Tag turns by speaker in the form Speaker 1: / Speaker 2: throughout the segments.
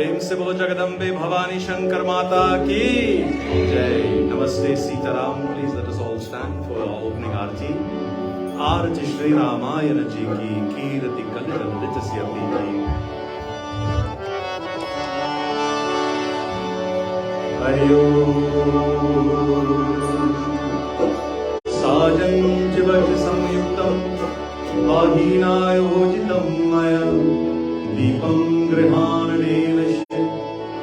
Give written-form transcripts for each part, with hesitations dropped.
Speaker 1: प्रेम से बोलो जगदम्बे भवानी शंकर माता की जय। नमस्ते Sitaram. Please let us all stand for opening aarti. Aarti Shri Ramayan ji की कीर्ति कलित नित्यस्य की। साजं जीवज संयुक्तं आहीनायोजितं मया दीपं गृहाणेनश्य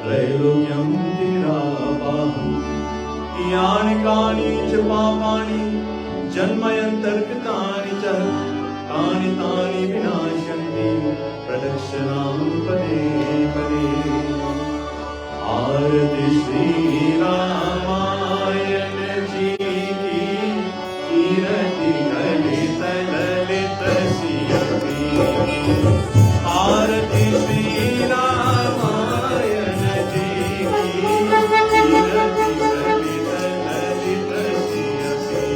Speaker 1: त्रैलोक्यं दिरापाहं यानि कानि च पापानि जन्मयन्तर्कृतानि च तानि तानि विनाशन्ति प्रदक्षिणां पदे पदे। आरती श्री रामायण जी की कीर्ति ललित ललित सियती। आरती श्री रामायण जी की कीर्ति ललित ललित सियती।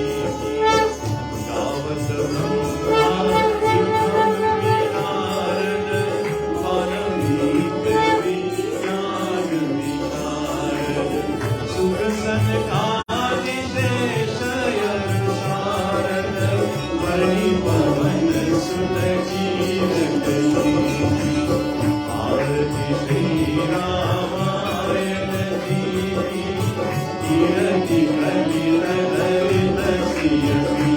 Speaker 1: गावत ब्रह्मा कीर्तन विनारद परमीत विज्ञान विशारद सुख सनकादिशेष यश शारद वरि पवन सुत कीर्ति। आरती श्री रामायण जी की कीर्ति ललित ललित सियती।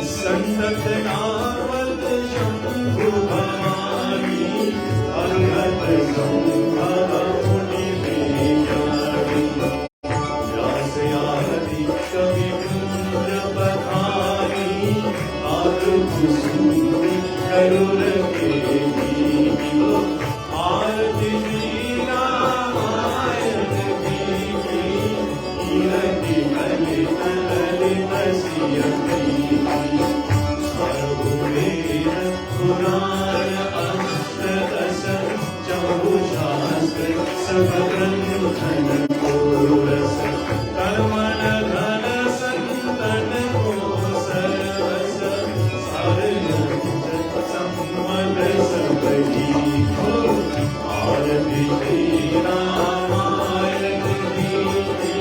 Speaker 1: संतत नावत शंभु भवानी अर्हत संभव मुनि विज्ञानी। व्यास आदि कवि कुंज बखानी आरु कुसुम करुण केली। आरती श्री रामायण जी की कीर्ति ललित ललित सियती। सर्ववेद पुराण अष्टदश चहु शास्त्र सब ग्रंथन कोरस कर्मण धन संतन को सर्वस सम्मत सब जीवो। आरती श्री रामायण जी की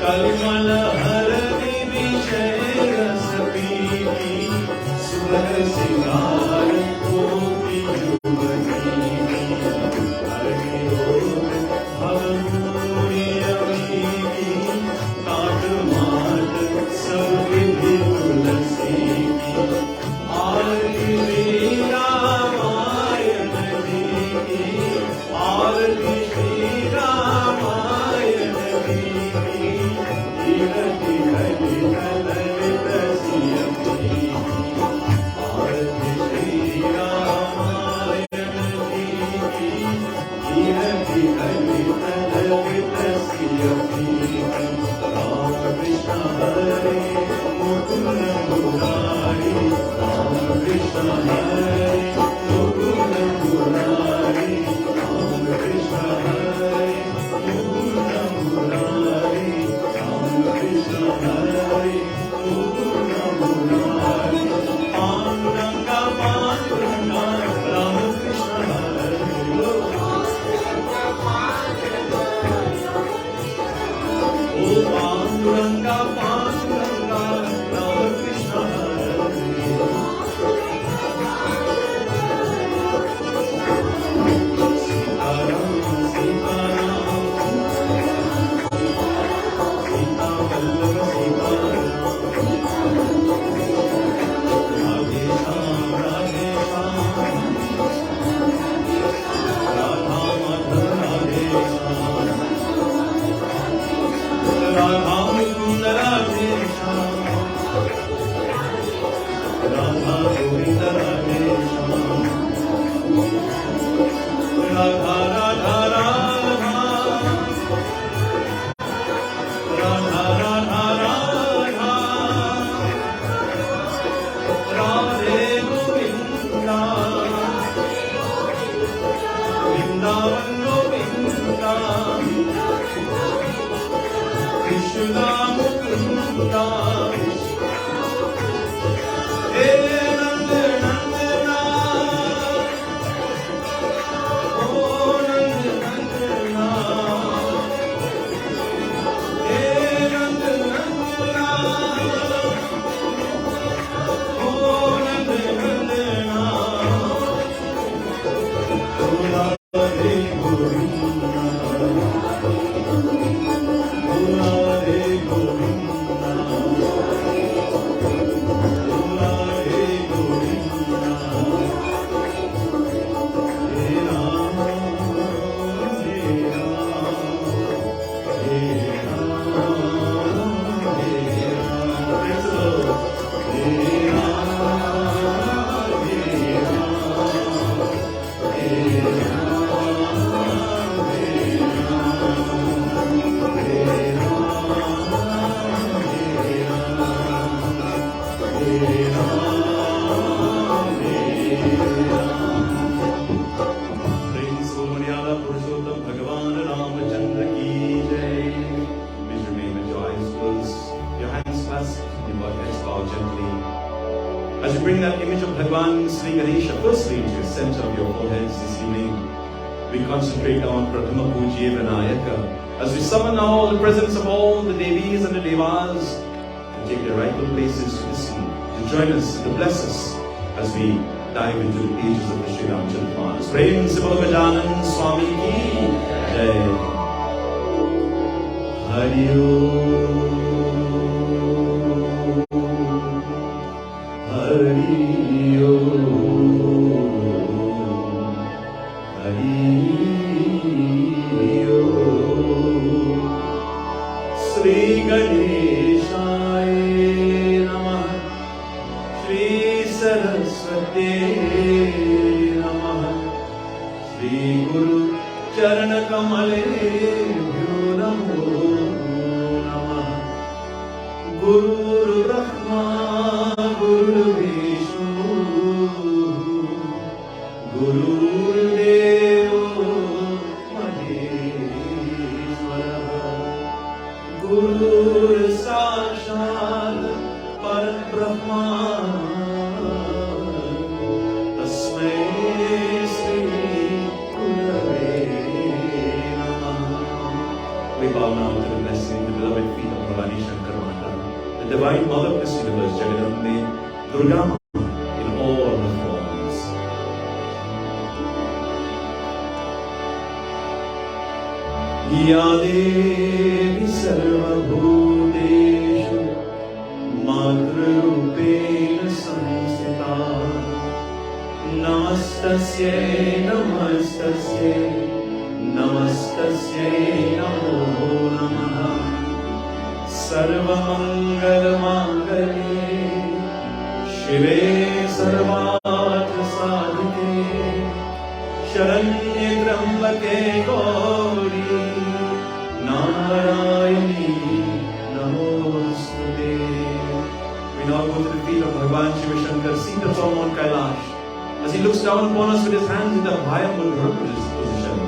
Speaker 1: कलिमल हरदि विषय रस पीति सुर सिंगार कोटि युवती। हरि रोग भवमूरि अमीति काट माट सब विधि तुलसी की। आरती श्री रामायण जी की। आरती श्री रामायण जी की कीर्ति ललित ललित सियती। आरती श्री रामायण जी की कीर्ति ललित ललित सियती। राम कृष्ण हरे मुकुंद मुरारी राम कृष्ण हरे मुकुंद मुरारी राम कृष्ण हरे मुकुंद मुरारी राम कृष्ण हरे मुकुंद मुरारी। पांडुरंगा पांडुरंगा राम कृष्ण हरे ओ पांडुरंगा पांडुरंगा राम कृष्ण हरे। सीताराम सीताराम सीता वल्लभ सीताराम। राधे श्याम राधे श्याम राधा माधव राधे श्याम राधा मुकुंद राधे श्याम राधा गोविंद राधे श्याम राधा राधा राधा राधा राधा राधा राधे गोविंदा वृंदावन गोविंदा कृष्ण मुकुंदा हे नंद gently. As you bring that image of Bhagwan Sri Ganesha firstly to the center of your foreheads this evening, we concentrate on Prathama Pujya Vinayaka. As we summon all the presence of all the Devis and the Devas to take their rightful places to listen and join us and to bless us as we dive into the pages of the Sri Ramcharita. Prem Sibal Gajanan Swami Ki Jai. Hari Om. Hari Om. Hari Om. Sri Ganeshaya Namah. Shri Saraswati Namah. Shri Guru Charana Kamale Bhyo Namo Namah. Guru Brahma Guru Vishnu Guru Deva Maheshwara Guru Sakshat Parabrahma Tasmai Sri Gurave Namah. We bow now to the blessing, the beloved feet of Bhuvaneshwar Mandir, the divine mother of this universe, Jagadambe, Durga Ma, in all her forms. Ya Devi Sarva Bhuteshu Madhrurupena Samsthita Namastasye Namastasye Namastasye Namo Namaha Sarva Mangala Mangale Shive Sarvatra Sadhike Sharanye Trambake Gauri Narayani Namostute. We now go to the feet of Bhagwan Shiva Shankar, seated on Mount Kailash, as he looks down upon us with his hands in the Bhayam position,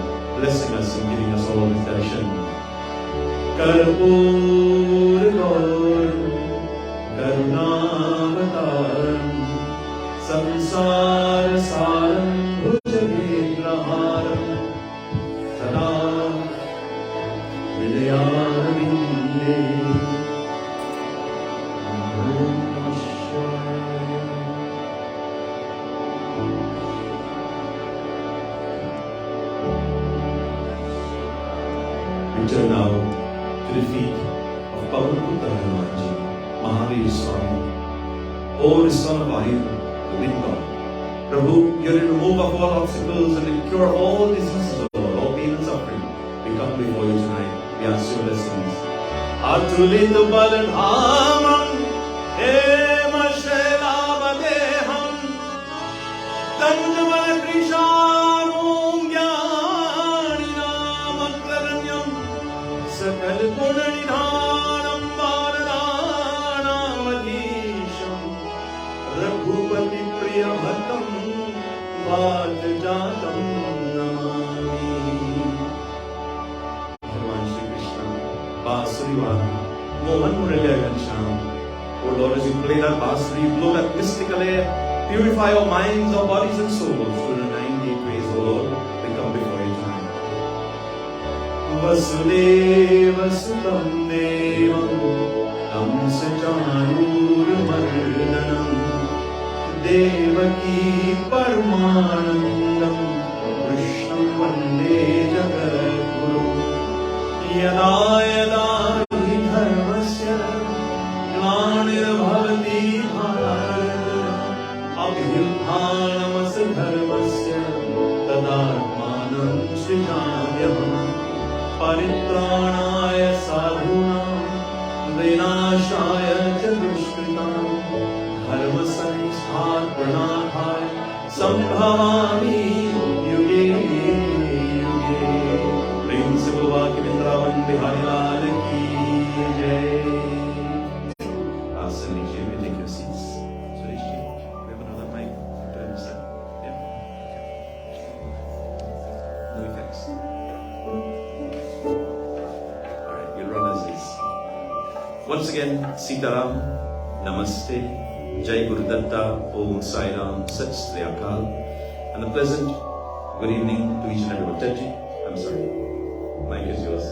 Speaker 1: blessing us and giving us all his darshan. Karpur Gauram Karunavataram Samsara Saram Bhujagetraharam Sada Vidyaravinde Om Shivaya. We turn now to the feet of Pavanaputta Hanumanji, Mahavir Swami. O the son of Ayodhya, the wind god, Prabhu, you are the remover of all obstacles and the cure of all diseases, all pain and suffering. We come before you tonight. We ask your blessings. Atulitu baladhamam ema shelabadeham Tanjavana Krishanum Jnanina Makaranyam Sakal Gunanidhanam Varanam Adhisham Raghupati Priya Bhatam Vajajatam Namami. Bhagwan Shri Krishna, Basurivan, Mohan Muraliya Gansham. O Lord, as you play that basuri, you blow that mystical air, purify our minds, our bodies and souls through the 9-day praise, O Lord. We come before you tonight. Vasudeva Sutam Devam Kamsachanur Mardanam Devaki Paramanandam Krishnam Vande Jagadguru Yada Yada Hi Dharmasya Glanirabhavati Bharat Abhyuthanamasya Dharmasya Tadatmanam Srijamyam Paritranaya Sadhunam Vinashaya Chadushkritam Dharma Sansthapanadhaya Sambhavami Yuge Yuge. Principal Vaki Vindravan Bihari Lal Ki Jai. Asanishi, we take your seats. Surishi, we have another mic. Turn this up. Yeah. No effects. Alright, we'll run as is. Once again, Sitaram, Namaste, Jai Gurudatta, Om Sai Ram, Sat Sri Akal, and a pleasant good evening to each and everyone. Tedji, I'm sorry, mic is yours.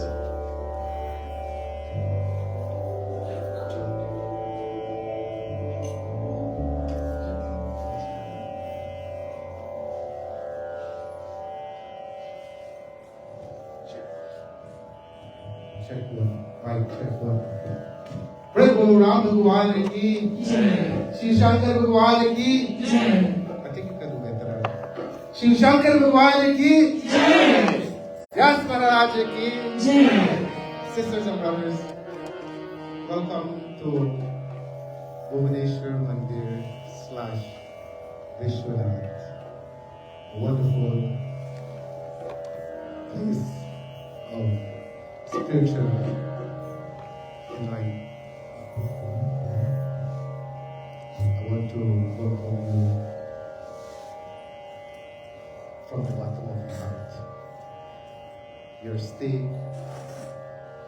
Speaker 2: प्रभु राम भगवान की शिव शंकर भगवान की शिव शंकर भगवान की व्यास महाराज की Sisters and brothers, welcome to Bhuvaneshwar Mandir / Vishwanath, a wonderful place of spiritual enlightenment. I want to welcome you from the bottom of my heart. Your stay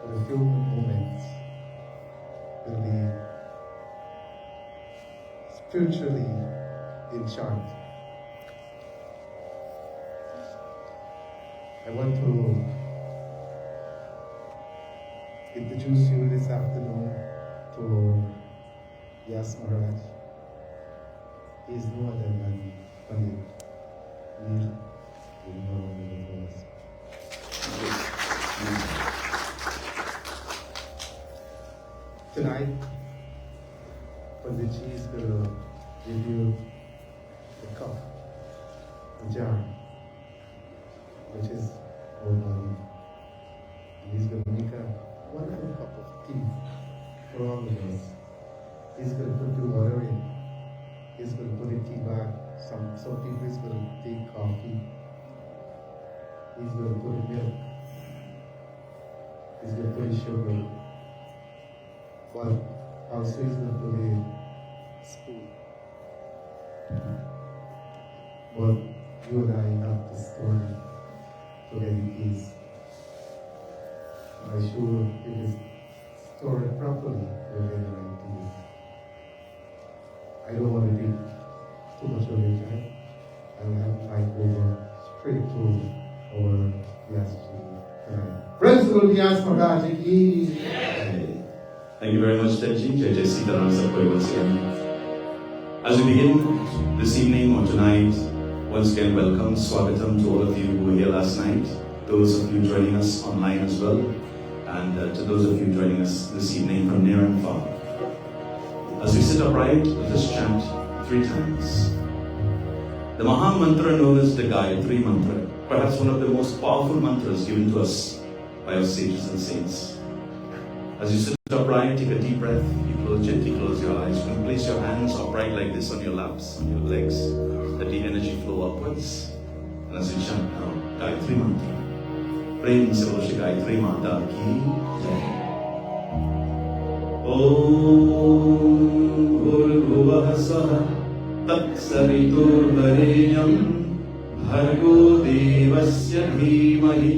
Speaker 2: for a few moments will be spiritually enchanted. I want to introduce you this afternoon to Yas Maharaj. He is no other than Pandit Neil. Tonight, Panditji is going to give you a cup, a jar, which is our body. He's going to make a wonderful cup of tea for all of us. He's going to put the water in. He's going to put the tea back. Some people is going to take coffee. He's going to put in milk. He's going to put in sugar. But also he's going to put in spoon. But you and I have the story to get in peace. I'm sure if it's stored properly, we'll get the right peace. I don't want to take too much of your time. I will have my over straight to our last tonight. Praise the Lord, Yas Maharaj ki.
Speaker 1: Thank you very much, Tedji. Jai Jai Sita Ram Sabko once again. As we begin this evening or tonight, once again welcome, Swagatam to all of you who were here last night, those of you joining us online as well, and to those of you joining us this evening from near and far. As we sit upright, let us chant 3 times. The Maha Mantra known as the Gayatri Mantra, perhaps one of the most powerful mantras given to us by our sages and saints. As you sit upright, take a deep breath, gently close your eyes. You can place your hands upright like this on your laps, on your legs, let the energy flow upwards. And as we chant now, Gayatri Mantra. Prem se bolo Gayatri Mata ki Jai. Om Bhurbhuvah Swaha Tat Saviturvarenyam Bhargo Devasya Dhimahi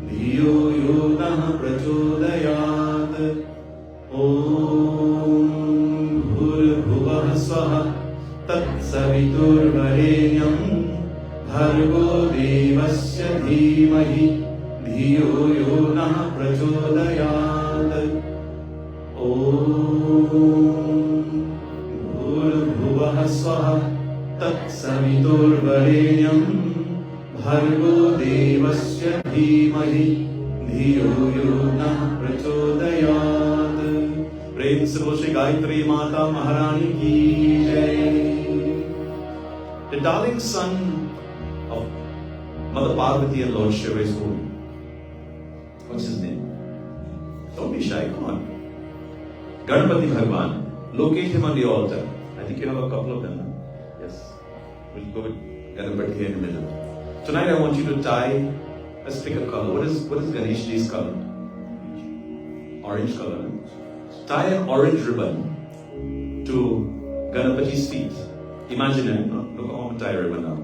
Speaker 1: Dhiyo Yonah Prachodayat. Om Bhurbhuvah Swaha Tat Saviturvarenyam Bhargo Devasya Dhimahi Dhiyo Yonah Prachodayat. Om Bhurbhuvah Swaha Tat Saviturvarenyam Bhargo Devasya Dhimahi Dhiyo Yonah Prachodayat. Prem se bolo Shri Gayatri Mata Maharani ki Jai. The darling son of Mother Parvati and Lord Shiva is who? What's his name? Don't be shy, come on. Ganapati Bhagwan. Locate him on the altar. I think you have a couple of them. Huh? Yes. We'll go with Ganapati here in the middle. Tonight I want you to tie, let's pick a color. What is Ganesh Ji's color? Orange color. Huh? Tie an orange ribbon to Ganapati's feet. Imaginary, no? Look how I'm tie a ribbon now.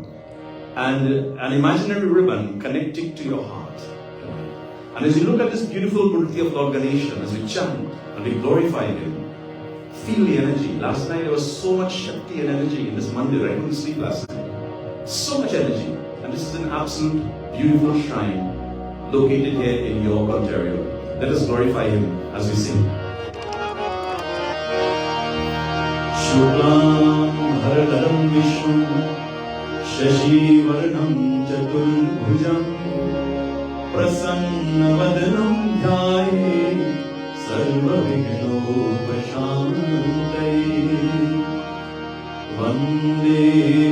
Speaker 1: And an imaginary ribbon connecting to your heart. And as you look at this beautiful Murti of Lord Ganesha, as we chant and we glorify Him, feel the energy. Last night there was so much Shakti and energy in this mandir. I couldn't sleep last night. So much energy. And this is an absolute beautiful shrine located here in York, Ontario. Let us glorify Him as we sing. Shuklam Bharadaram Vishnu Shashi Varnam Chaturbhujam Prasanna Vadanam Dhyaye Sarva Vighnopashantaye Vande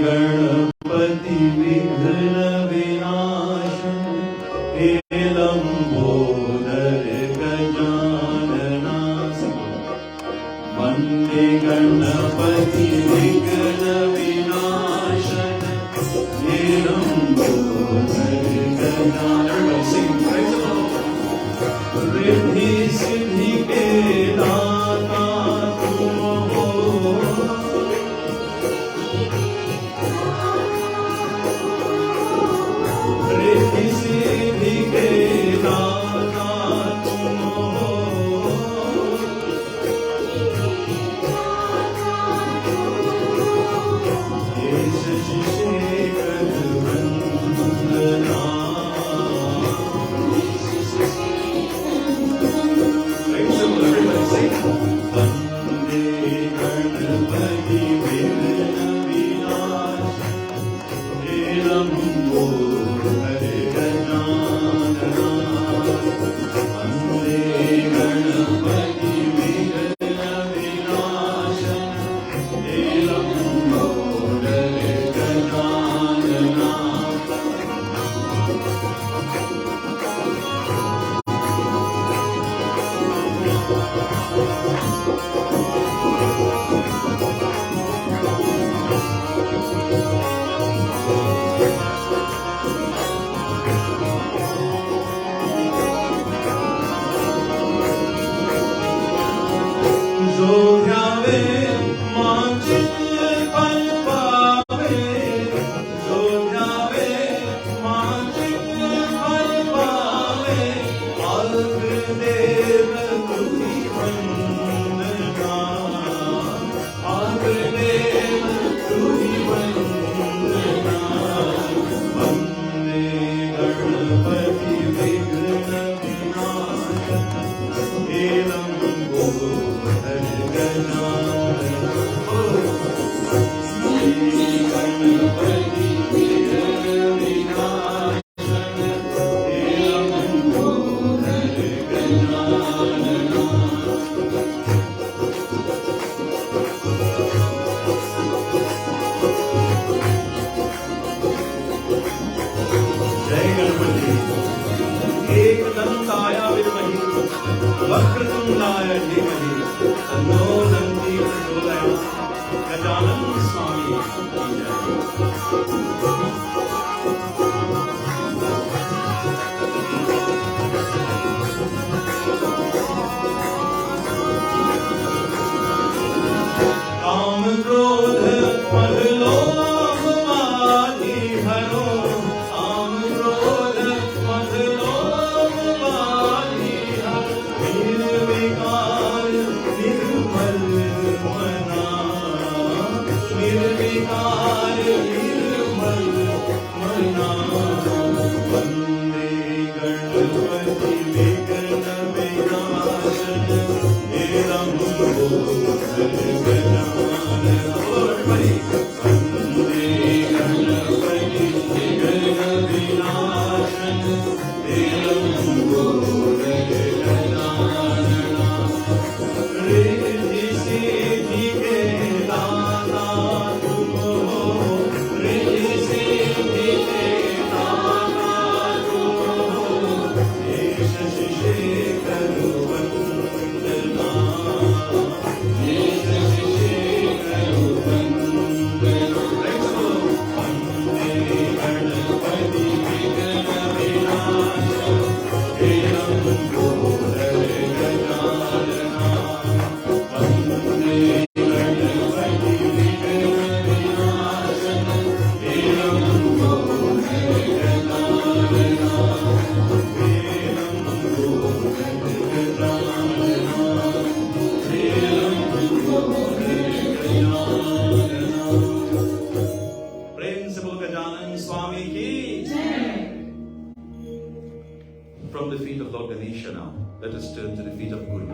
Speaker 1: Ganapati Vighna Vinasham Elam Bodhar Gajanana Vande Ganapati Vighna Vinasham Elam Bodhar Gajanana. Everybody sing, praise the Lord. Riddhi Siddhi Ke Data Tum Ho Riddhi Siddhi Ke Data Tum Ho Yesh Shishekar Vandana. Everybody sing. Vande Ganapati Vighna Vinasham Elam Bodhar Gajanana Vande Ganapati Vighna Vinasham Elam Bodhar Gajanana. जो ध्यावे मांचित फल पावे जो ध्यावे मांचित फल पावे अग्रदेव तुहि वंदना अग्रदेव तुहि वंदना वंदे गणपति विघ्न विनाशक एवं bother Gajanan Shri Ganpati विघ्न विनाशक एवं बोधर गजानन. जय गणपति. एकदंताय विद्महे वक्रतुंडाय धीमहि तन्नो दन्ति प्रचोदयात्. गजानन स्वामी की जय. काम क्रोध मद लोभ माहि हरो काम क्रोध मद लोभ माहि हरो निर्विकार निर्मल मना निर्विकार निर्मल let us turn to the feet of Guru.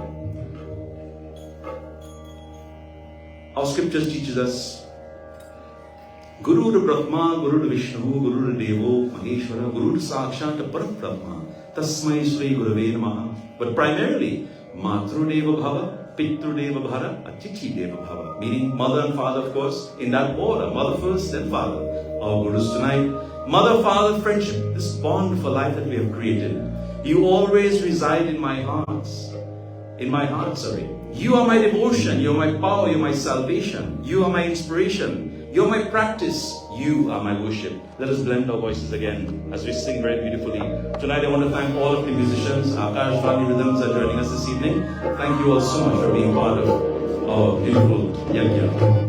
Speaker 1: Our scriptures teaches us, Guru Brahma, Guru Vishnu, Guru Devo Maheshwara, Guru Sakshat Parabrahma, Tasmai Sri Gurave Namaha. But primarily, Matru Deva Bhava, Pitru Deva Bhara, Atithi Deva Bhava, meaning mother and father, of course, in that order, mother first, then father. Our Gurus tonight, mother-father friendship, this bond for life that we have created. You always reside in my heart. You are my devotion, you are my power, you are my salvation, you are my inspiration, you are my practice, you are my worship. Let us blend our voices again as we sing very beautifully. Tonight I want to thank all of the musicians, Akash Vani Rhythms are joining us this evening. Thank you all so much for being part of our beautiful yajna.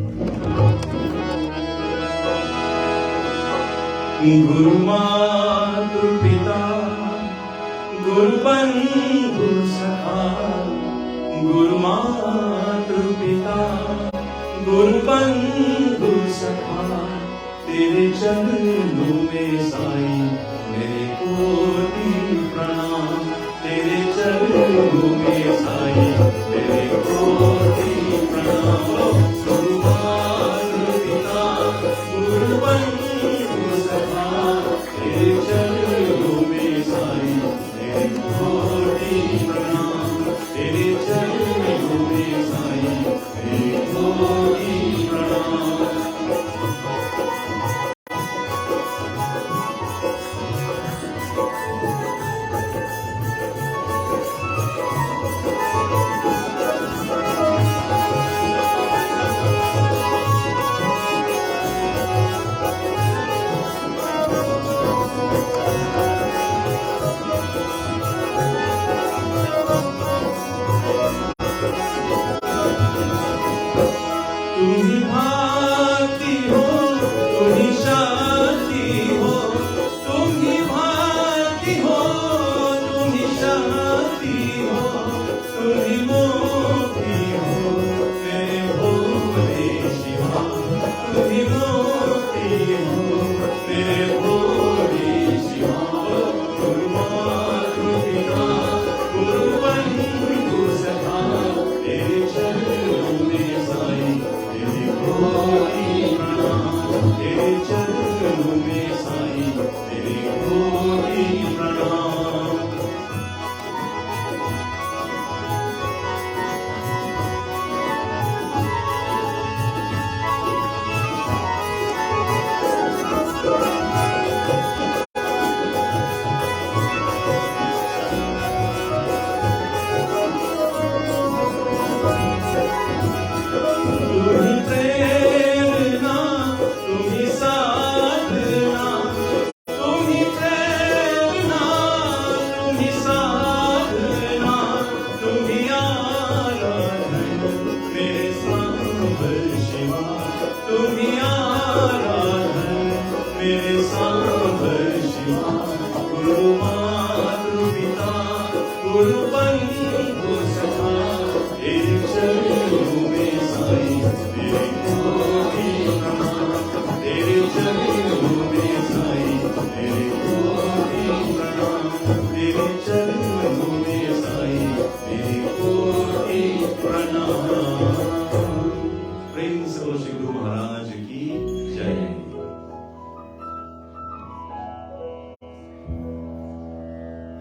Speaker 1: Guru Matu Pita, Guru Bandhu Sakha, Guru Matu Pita, Guru Bandhu Sakha, Tere Charanon mein Sai, mere koti pranam, Tere Charanon mein Sai, mere koti pranam. Guru Matu Pita, Guru Bandhu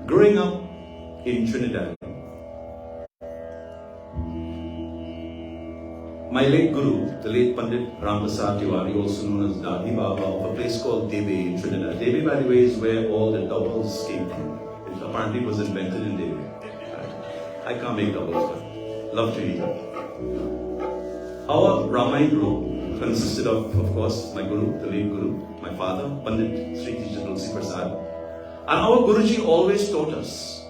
Speaker 1: Growing up in Trinidad, my late Guru, the late Pandit Persad, also known as Dadhi Baba, of a place called Debe in Trinidad. Debe, by the way, is where all the doubles came from. Apparently it was invented in Debe. I can't make doubles, but love to eat. Our Ramayana group consisted of course, my Guru, the late Guru, my father, Pandit Sri Persad. And our Guruji always taught us,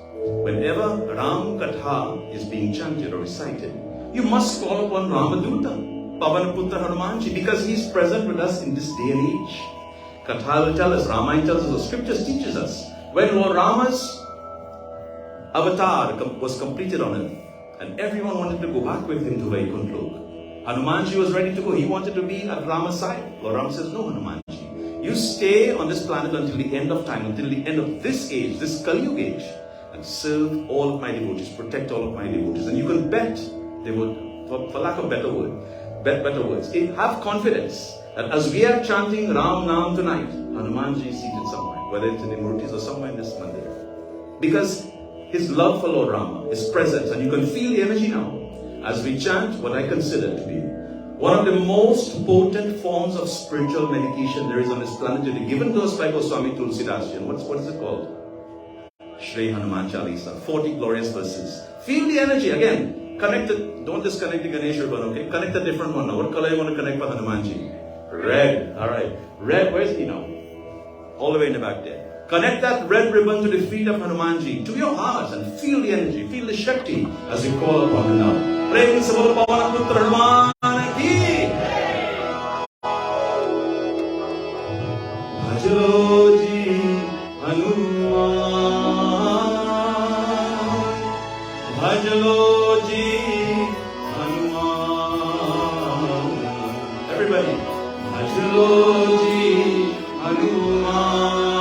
Speaker 1: whenever Ram Katha is being chanted or recited, you must call upon Ramaduta, Pavanaputra Hanumanji, because he is present with us in this day and age. Katha will tell us, Ramayana tells us, the scriptures teaches us, when Lord Rama's avatar was completed on earth, and everyone wanted to go back with him to Vaikuntha Lok, Hanumanji was ready to go. He wanted to be at Rama's side. Lord Rama says, no, Hanumanji. You stay on this planet until the end of time, until the end of this age, this Kali Yuga age. and serve all of my devotees, protect all of my devotees. And you can bet they would, for lack of better words, have confidence that as we are chanting Ram Nam tonight, Hanumanji is seated somewhere, whether it's in the Murtis or somewhere in this mandir. Because his love for Lord Rama, his presence, and you can feel the energy now as we chant what I consider to be one of the most potent forms of spiritual medication there is on this planet today, given to us by Goswami Tulsidas. What is it called? Shri Hanuman Chalisa, 40 glorious verses. Feel the energy again. Connect it. Don't disconnect the Ganesh ribbon, okay? Connect a different one now. What color you want to connect for Hanumanji? Red. Alright. Red, where's he now? All the way in the back there. Connect that red ribbon to the feet of Hanumanji, to your hearts, and feel the energy, feel the Shakti as we call upon him now. Prem se bolo Pavan Putra Hanuman ki. Bhajalo ji Hanuman, Bhajalo ji Hanuman. Everybody, Bhajalo ji Hanuman.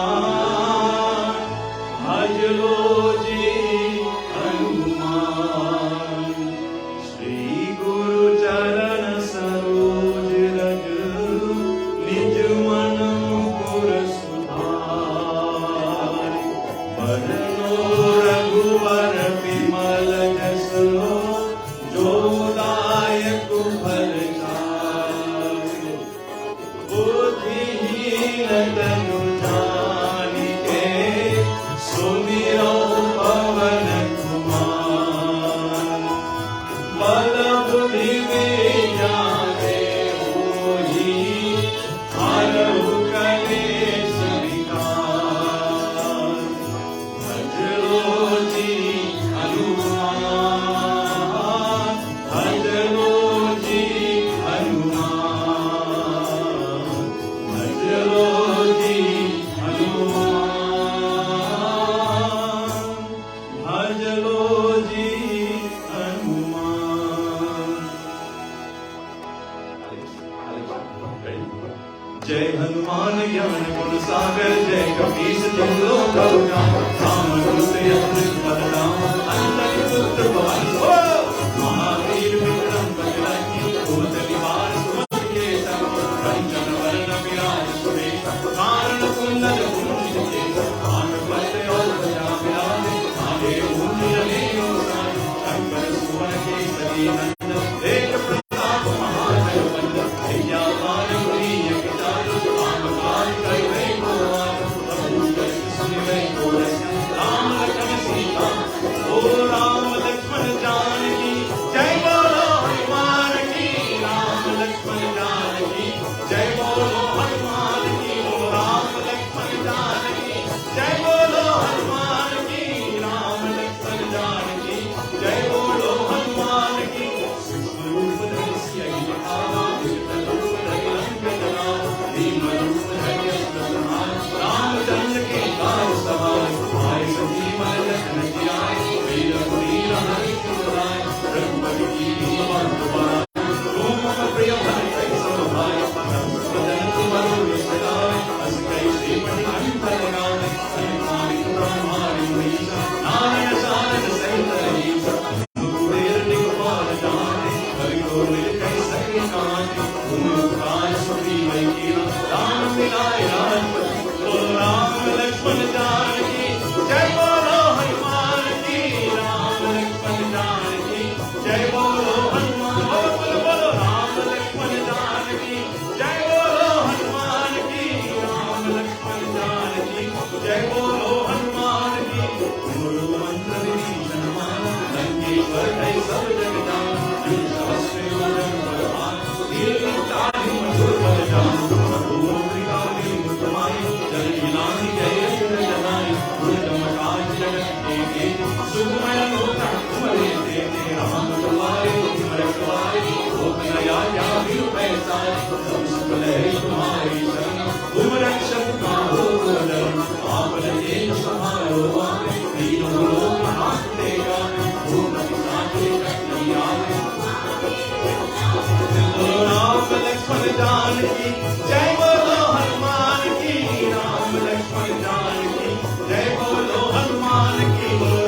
Speaker 3: Jai Bolo Hanuman ki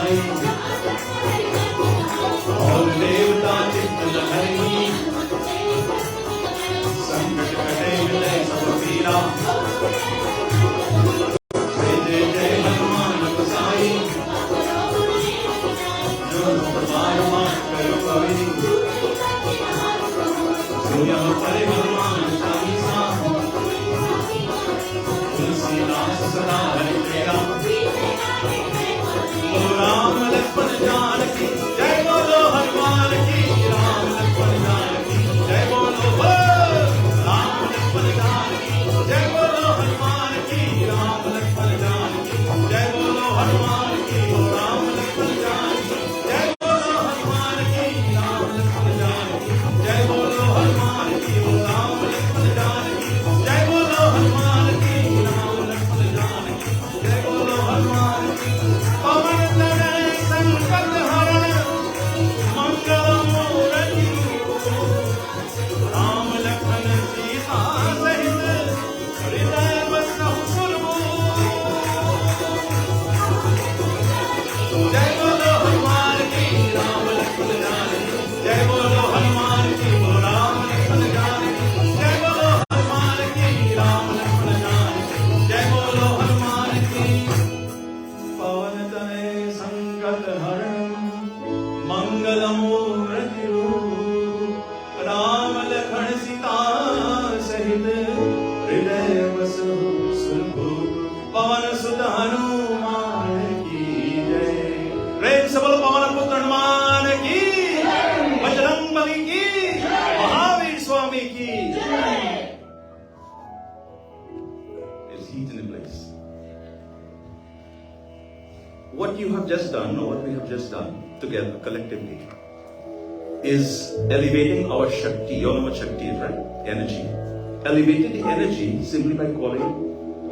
Speaker 1: गाई, और देवता चित्त लहरी, संकट कटे मिले सब पीरा, जय जय जय हनुमान गोसाई, जो प्रमाण मान कर कवि, दुनिया परे हनुमान चालीसा, तुलसीदास सदा हरि तेरा, राम लक्ष्मण जानकी जय बोलो हनुमान की, राम लक्ष्मण जानकी जय बोलो, राम लक्ष्मण जानकी जय बोलो हनुमान की, राम लक्ष्मण जानकी जय बोलो हनुमान की, राम लक्ष्मण जानकी जय बोलो हनुमान की, राम लक्ष्मण जानकी जय बोलो हनुमान की, राम लक्ष्मण जानकी जय बोलो हनुमान की, राम लक्ष्मण जानकी जय बोलो हनुमान की। पवन तनय संकट हरण मंगल मूर्ति, राम लक्ष्मण सीता सहित हृदय बसहु सुरभूप। जय बोलो हनुमान की, राम लक्ष्मण जानकी जय बोलो हनुमान की, राम लक्ष्मण जानकी जय बोलो हनुमान की, राम लक्ष्मण जानकी जय बोलो हनुमान की। पवन तनय संकट हरण मंगल मूर्ति रूप, राम लक्ष्मण सीता सहित हृदय बसहु सुरभूप। पवन सुत हनुमान की जय, प्रेम से बोलो पवन पुत्र हनुमान की, बजरंग बली की, महावीर स्वामी की। There's heat in the place. What you have just done, or what we have just done together collectively, is elevating our Shakti. You all know what Shakti is, right? Energy. Elevating the energy simply by calling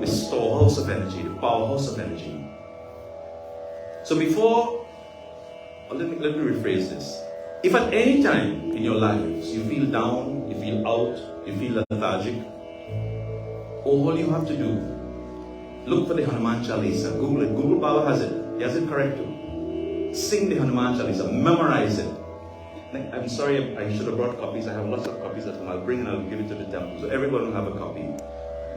Speaker 1: the storehouse of energy, the powerhouse of energy. So before, let me rephrase this. If at any time in your lives you feel down, you feel out, you feel lethargic, all you have to do, look for the Hanuman Chalisa. Google it. Google Baba has it. He has it correct too. Sing the Hanuman Chalisa. Memorize it. I'm sorry, I should have brought copies. I have lots of copies at home. I'll bring and I'll give it to the temple. So everyone will have a copy.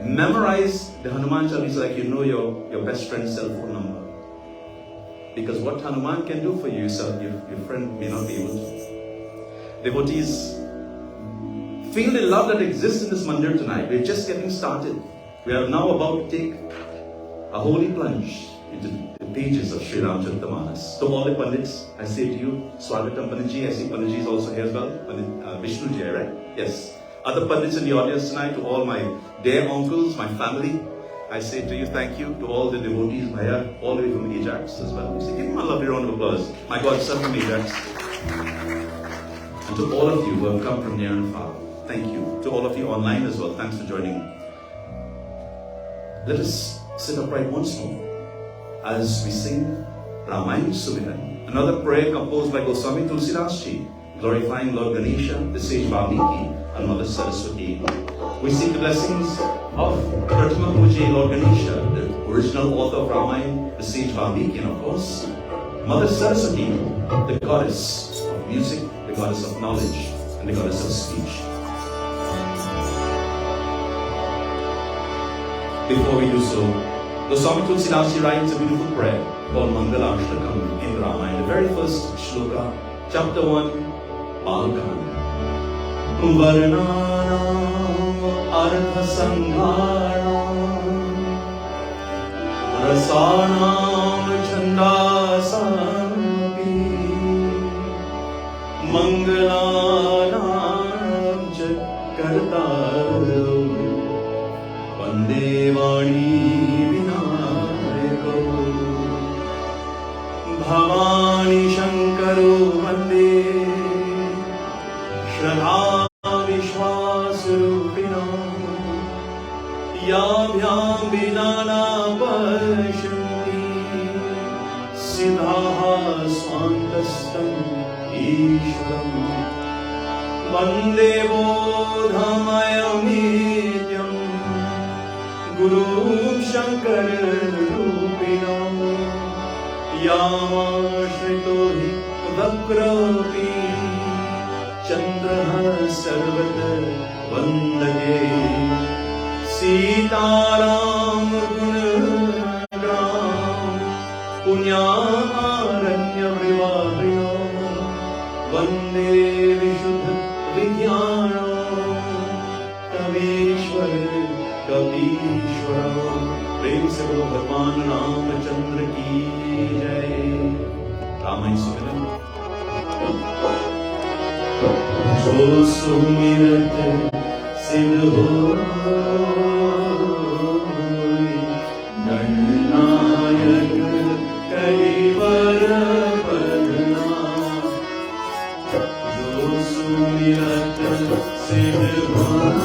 Speaker 1: Memorize the Hanuman Chalisa like you know your best friend's cell phone number. Because what Hanuman can do for you, sir, your friend may not be able to. Devotees, feel the love that exists in this mandir tonight. We're just getting started. We are now about to take a holy plunge into the pages of Sri Ramacharita. To all the Pandits, I say to you, Swagatam Panditji. I see Panditji is also here as well. Pandit Vishnuji, right? Yes. Other Pandits in the audience tonight, to all my dear uncles, my family, I say to you, thank you. To all the devotees, Bhaiya, all the way from Ajax as well. So give him a lovely round of applause. My God, son from Ajax. And to all of you who have come from near and far, thank you. To all of you online as well, thanks for joining. Let us sit upright once more as we sing Ramayana Sumiran, another prayer composed by Goswami Tulsidas Ji, glorifying Lord Ganesha, the sage Valmiki, and Mother Saraswati. We seek the blessings of Prathama Puji Lord Ganesha, the original author of Ramayana, the sage Valmiki, and of course, Mother Saraswati, the goddess of music, the goddess of knowledge, and the goddess of speech. Before we do so, Goswami Tulsidas Ji writes a beautiful prayer called Mangalastakam in Ramayana, the very first shloka, chapter 1, Balkand. Varnanam artha sangharanam rasanam chandasampi mangalanam jakartaram vande vani vinayako bhavani shankaro vande shraddha Yabhyam vinana pashanti siddhaha swantastam ishram vande bodhamayamityam gurum shankar rupinam यामाश्रितो हि वक्रोऽपि चन्द्रः सर्वत्र वन्दगे सीताराम गुणग्राम पुण्यारण्यविवाहिनो वन्दे विशुद्ध विज्ञानो कवीश्वर कपीश्वर। प्रेम से बोलो भगवान रामचंद्र की जय। रामायण सुमिरन। जो सुमिरत सिद्ध होय, गणनायक कलिवर बदनाम। जो सुमिरत सिद्ध होय,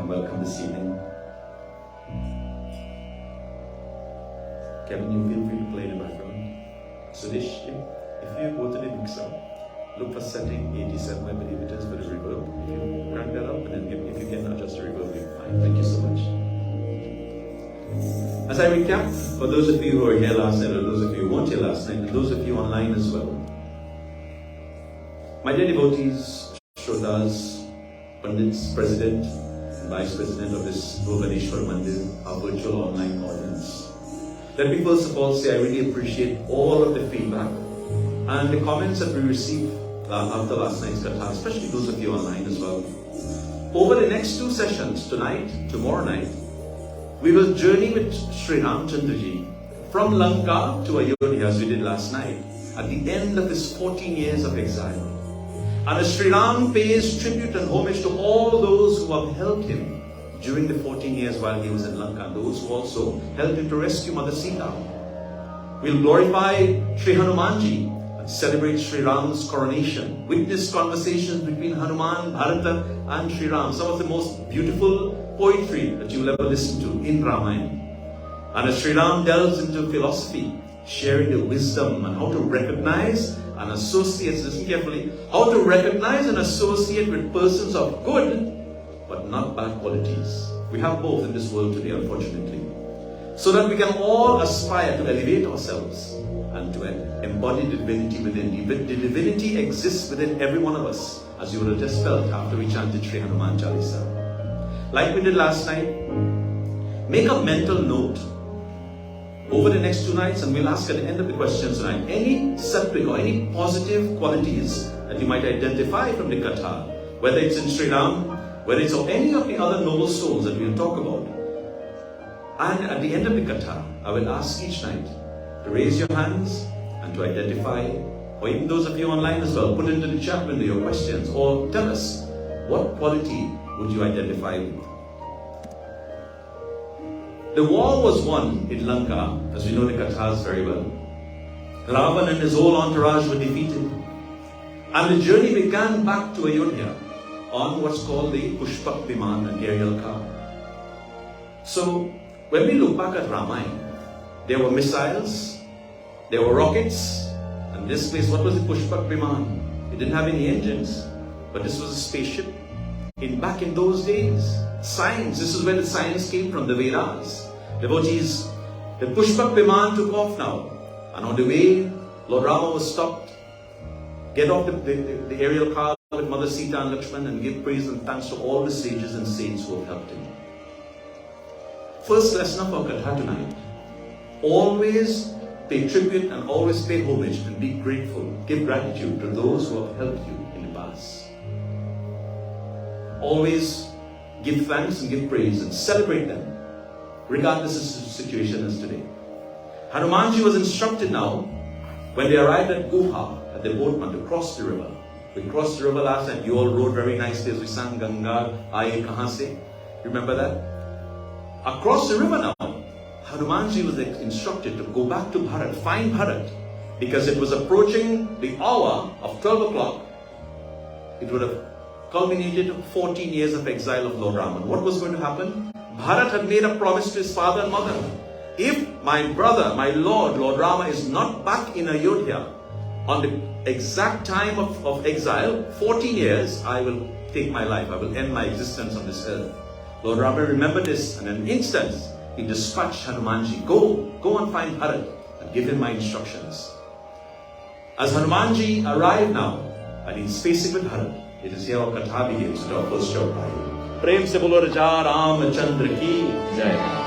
Speaker 1: Welcome this evening. Kevin, you feel free to play in the background. Suresh, if you go to the mixer, look for setting 87, I believe it is, for the reverb. If you crank that up and then if you can adjust the reverb, you'll be fine. Thank you so much. As I recap, for those of you who were here last night, or those of you who weren't here last night, and those of you online as well, my dear devotees, Shrotas, Pandits, President, Vice President of this Bhuvaneshwar Mandir, our virtual online audience. Let me first of all say I really appreciate all of the feedback and the comments that we receive after last night's katha, especially those of you online as well. Over the next 2 sessions, tonight, tomorrow night, we will journey with Sri Ramchandraji from Lanka to Ayodhya as we did last night, at the end of his 14 years of exile. And as Sri Ram pays tribute and homage to all those who have helped him during the 14 years while he was in Lanka, those who also helped him to rescue Mother Sita. We'll glorify Sri Hanumanji and celebrate Sri Ram's coronation. Witness conversations between Hanuman, Bharat and Sri Ram, some of the most beautiful poetry that you'll ever listen to in Ramayana. And as Sri Ram delves into philosophy, sharing the wisdom and how to recognize and associate, listen carefully, how to recognize and associate with persons of good but not bad qualities. We have both in this world today, unfortunately. So that we can all aspire to elevate ourselves and to embody the divinity within. The divinity exists within every one of us, as you would have just felt after we chanted Sri Hanuman Chalisa. Like we did last night, make a mental note over the next 2 nights, and we'll ask at the end of the questions tonight, any sattvic or any positive qualities that you might identify from the katha, whether it's in Sri Ram, whether it's of any of the other noble souls that we'll talk about. And at the end of the katha, I will ask each night to raise your hands and to identify, or even those of you online as well, put into the chat window your questions, or tell us, what quality would you identify with? The war was won in Lanka, as we know the kathas very well. Ravan and his whole entourage were defeated. And the journey began back to Ayodhya on what's called the Pushpak Viman, an aerial car. So, when we look back at Ramayana, there were missiles, there were rockets, and this place, what was the Pushpak Viman? It didn't have any engines, but this was a spaceship. Back in those days, science, this is where the science came from, the Vedas. Devotees, the Pushpak Viman took off now, and on the way, Lord Rama was stopped. Get off the aerial car with Mother Sita and Lakshman and give praise and thanks to all the sages and saints who have helped him. First lesson of our katha tonight, always pay tribute and always pay homage and be grateful. Give gratitude to those who have helped you in the past. Always give thanks and give praise and celebrate them, regardless of the situation as today. Hanumanji was instructed now, when they arrived at Guha, at the boatman, to cross the river. We crossed the river last night. You all rode very nicely as we sang Ganga, Aaye Kahan Se. Remember that? Across the river now, Hanumanji was instructed to go back to Bharat, find Bharat, because it was approaching the hour of 12 o'clock. It would have culminated 14 years of exile of Lord Rama. What was going to happen? Bharat had made a promise to his father and mother. If my brother, my Lord Rama is not back in Ayodhya on the exact time of exile, 14 years, I will take my life. I will end my existence on this earth. Lord Rama remembered this, and in an instant, he dispatched Hanumanji, go and find Bharat and give him my instructions. As Hanumanji arrived now, and he's facing with Bharat, it is here our katha begins with our first chaupai. Prem se bolo Raja Ramchandra ki jai.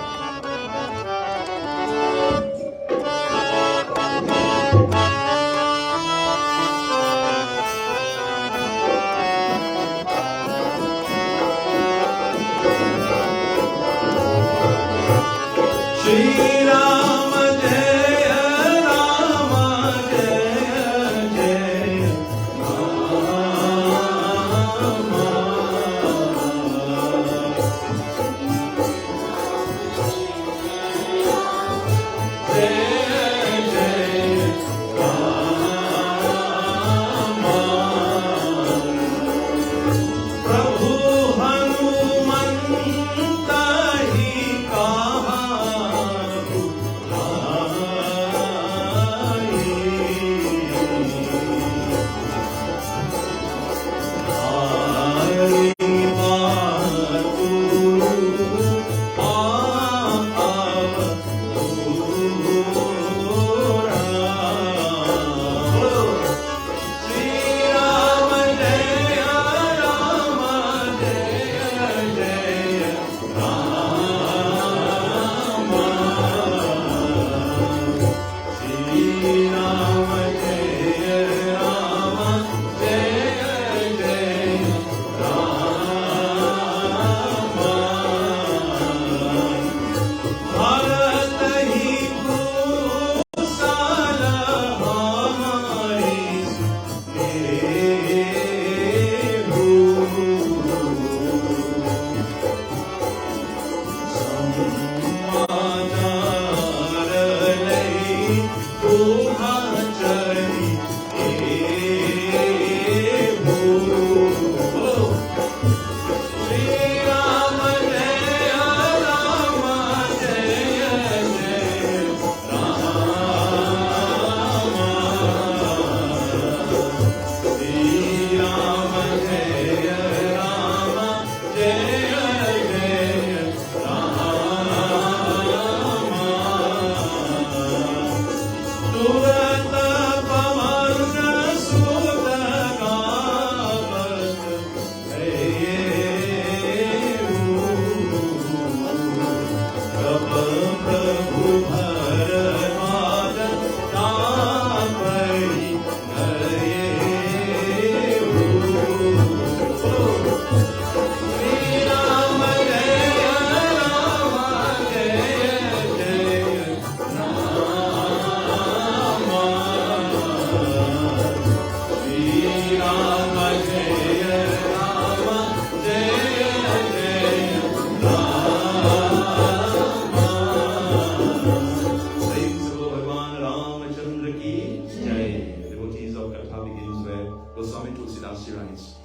Speaker 1: Goswami Tulsidas ji writes,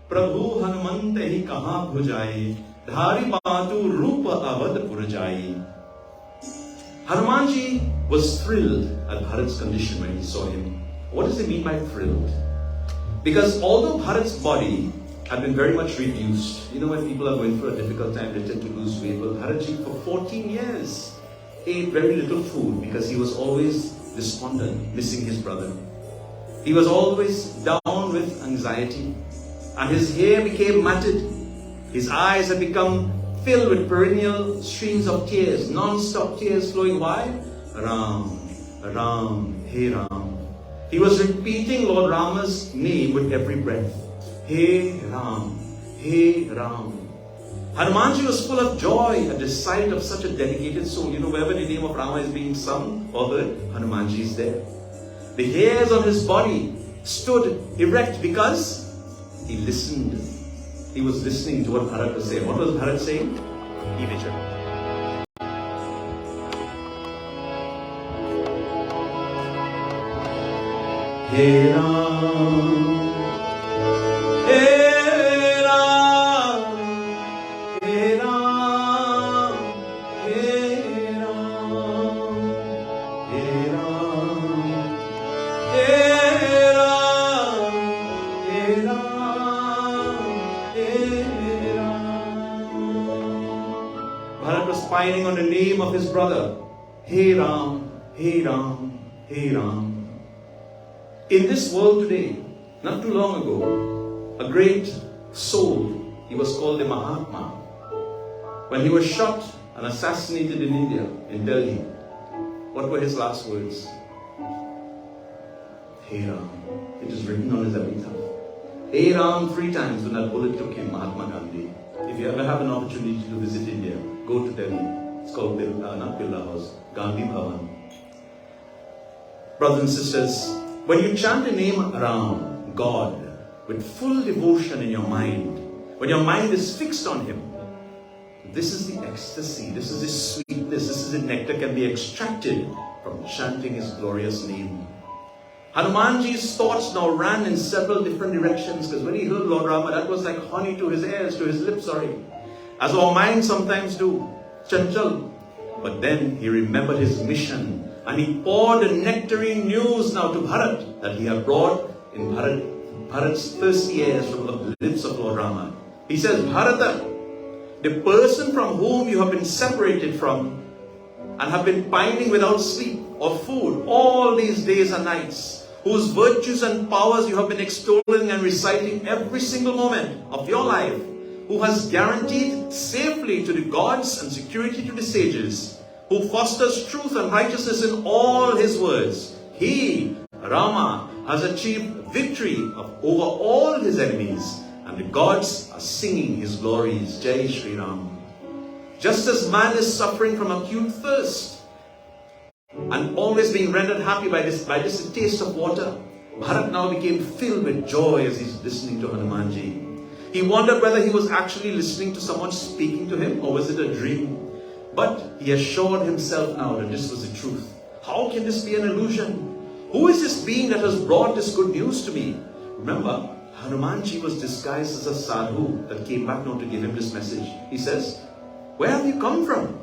Speaker 1: Prabhu Hanuman tehi kaha bhujai, dhari batu rupa avad purjai. Hanumanji was thrilled at Bharat's condition when he saw him. What does he mean by thrilled? Because although Bharat's body had been very much reduced, you know, when people are going through a difficult time, they tend to lose weight. Well, Bharatji for 14 years ate very little food because he was always despondent, missing his brother. He was always down with anxiety, and his hair became matted. His eyes had become filled with perennial streams of tears, non-stop tears flowing. Why? Ram, Ram, Hey Ram. He was repeating Lord Rama's name with every breath. Hey Ram, Hey Ram. Hanumanji was full of joy at the sight of such a dedicated soul. You know, wherever the name of Rama is being sung or heard, Hanumanji is there. The hairs on his body stood erect because he listened. He was listening to what Bharat was saying. What was Bharat saying? Hey Ram, Hey Ram, Hey Ram, Hey Ram, Hey Ram, Hey Ram, Hey Ram, Hey Ram. Bharat was pining on the name of his brother. Hey Ram, Hey Ram, Hey Ram. In this world today, not too long ago, a great soul, he was called the Mahatma. When he was shot and assassinated in India, in Delhi, what were his last words? Hey Ram. It is written on his epitaph. Hey Ram 3 times when that bullet took him, Mahatma Gandhi. If you ever have an opportunity to visit India, go to Delhi. It's called not Birla House, Gandhi Bhavan. Brothers and sisters, when you chant the name Ram, God, with full devotion in your mind, when your mind is fixed on Him, this is the ecstasy, this is the sweetness, this is the nectar can be extracted from chanting His glorious name. Hanumanji's thoughts now ran in several different directions, because when he heard Lord Rama, that was like honey to his ears, to his lips, as our minds sometimes do, chanchal. But then he remembered his mission, and he poured the nectarine news now to Bharat that he had brought in Bharat's thirsty ears from the lips of Lord Rama. He says, Bharata, the person from whom you have been separated from and have been pining without sleep or food all these days and nights, whose virtues and powers you have been extolling and reciting every single moment of your life, who has guaranteed safely to the gods and security to the sages, who fosters truth and righteousness in all his words. He, Rama, has achieved victory over all his enemies, and the gods are singing his glories. Jai Shri Ram. Just as man is suffering from acute thirst and always being rendered happy by this taste of water, Bharat now became filled with joy as he's listening to Hanumanji. He wondered whether he was actually listening to someone speaking to him, or was it a dream? But he assured himself now that this was the truth. How can this be an illusion? Who is this being that has brought this good news to me? Remember, Hanumanji was disguised as a sadhu that came back now to give him this message. He says, where have you come from?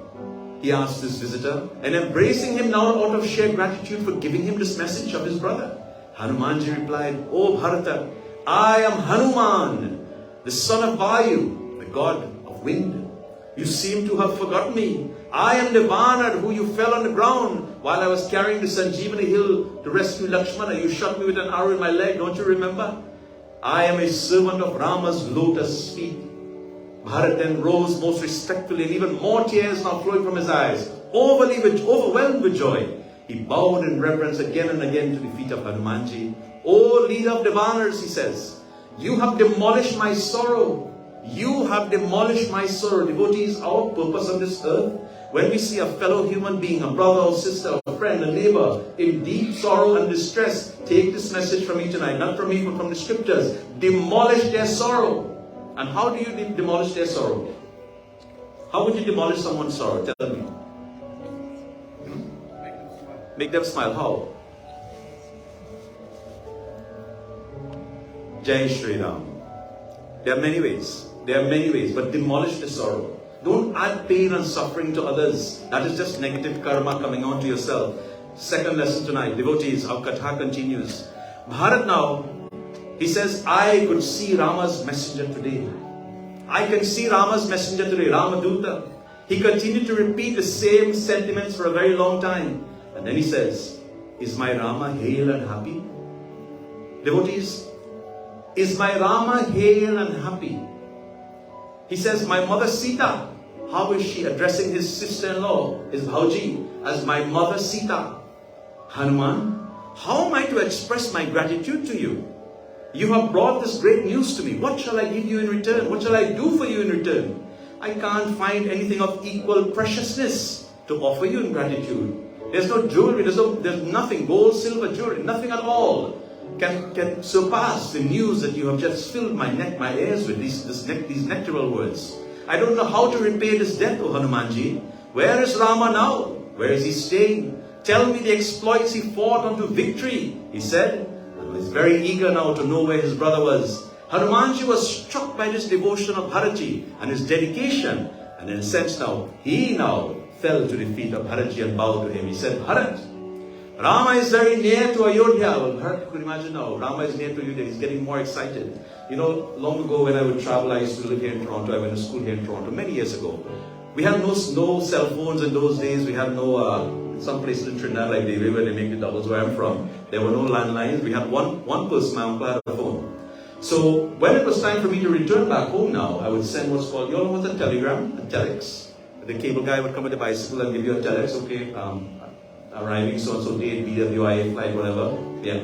Speaker 1: He asked his visitor, and embracing him now out of sheer gratitude for giving him this message of his brother. Hanumanji replied, O Bharata, I am Hanuman, the son of Vayu, the god of wind. You seem to have forgotten me. I am the Vanad who you fell on the ground while I was carrying the Sanjeevani hill to rescue Lakshmana. You shot me with an arrow in my leg, don't you remember? I am a servant of Rama's lotus feet. Bharat then rose most respectfully, and even more tears now flowing from his eyes, overwhelmed with joy. He bowed in reverence again and again to the feet of Hanumanji. O leader of the Vanars, he says, you have demolished my sorrow. You have demolished my sorrow. Devotees, our purpose on this earth, when we see a fellow human being, a brother or sister, a friend, a neighbor, in deep sorrow and distress, take this message from me tonight, not from me, but from the scriptures. Demolish their sorrow. And how do you demolish their sorrow? How would you demolish someone's sorrow? Tell me. Make them smile. How? Jai Shri Ram. There are many ways. But demolish the sorrow. Don't add pain and suffering to others. That is just negative karma coming onto yourself. Second lesson tonight, devotees, our katha continues. Bharat now, he says, I could see Rama's messenger today. I can see Rama's messenger today, Ramaduta. He continued to repeat the same sentiments for a very long time. And then he says, is my Rama hale and happy? Devotees, is my Rama hale and happy? He says, my mother Sita, how is she addressing his sister-in-law, his Bhauji, as my mother Sita? Hanuman, how am I to express my gratitude to you? You have brought this great news to me. What shall I give you in return? What shall I do for you in return? I can't find anything of equal preciousness to offer you in gratitude. There's no jewelry, there's nothing, gold, silver, jewelry, nothing at all can surpass the news that you have just filled my ears with, these nectaral words. I don't know how to repay this debt, O Hanumanji. Where is Rama now? Where is he staying? Tell me the exploits he fought unto victory, he said. And he's very eager now to know where his brother was. Hanumanji was struck by this devotion of Bharatji and his dedication. And in a sense now, he now fell to the feet of Bharatji and bowed to him. He said, Bharat, Rama is very near to Ayodhya. Well, Bharat, you could imagine now, Rama is near to Ayodhya. He's getting more excited. You know, long ago when I would travel, I used to live here in Toronto. I went to school here in Toronto many years ago. We had no cell phones in those days. We had no, some places in Trinidad like they where they make the doubles where I'm from. There were no landlines. We had one person, my uncle had a phone. So when it was time for me to return back home now, I would send what's called, you all know what's a telegram? A telex. The cable guy would come with a bicycle and give you a telex, okay, arriving so-and-so date, BWI, flight, whatever. Yeah.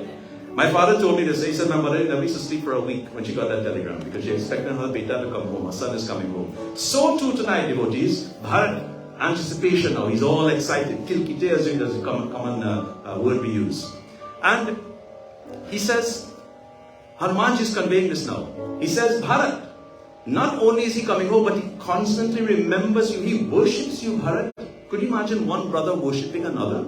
Speaker 1: My father told me this. He said my mother never used to sleep for a week when she got that telegram because she expected her beta to come home. Her son is coming home. So too tonight, devotees. Bharat, anticipation now. He's all excited. Kilkite as a common word we use. And he says, Hanumanji is conveying this now. He says, Bharat, not only is he coming home, but he constantly remembers you. He worships you, Bharat. Could you imagine one brother worshipping another?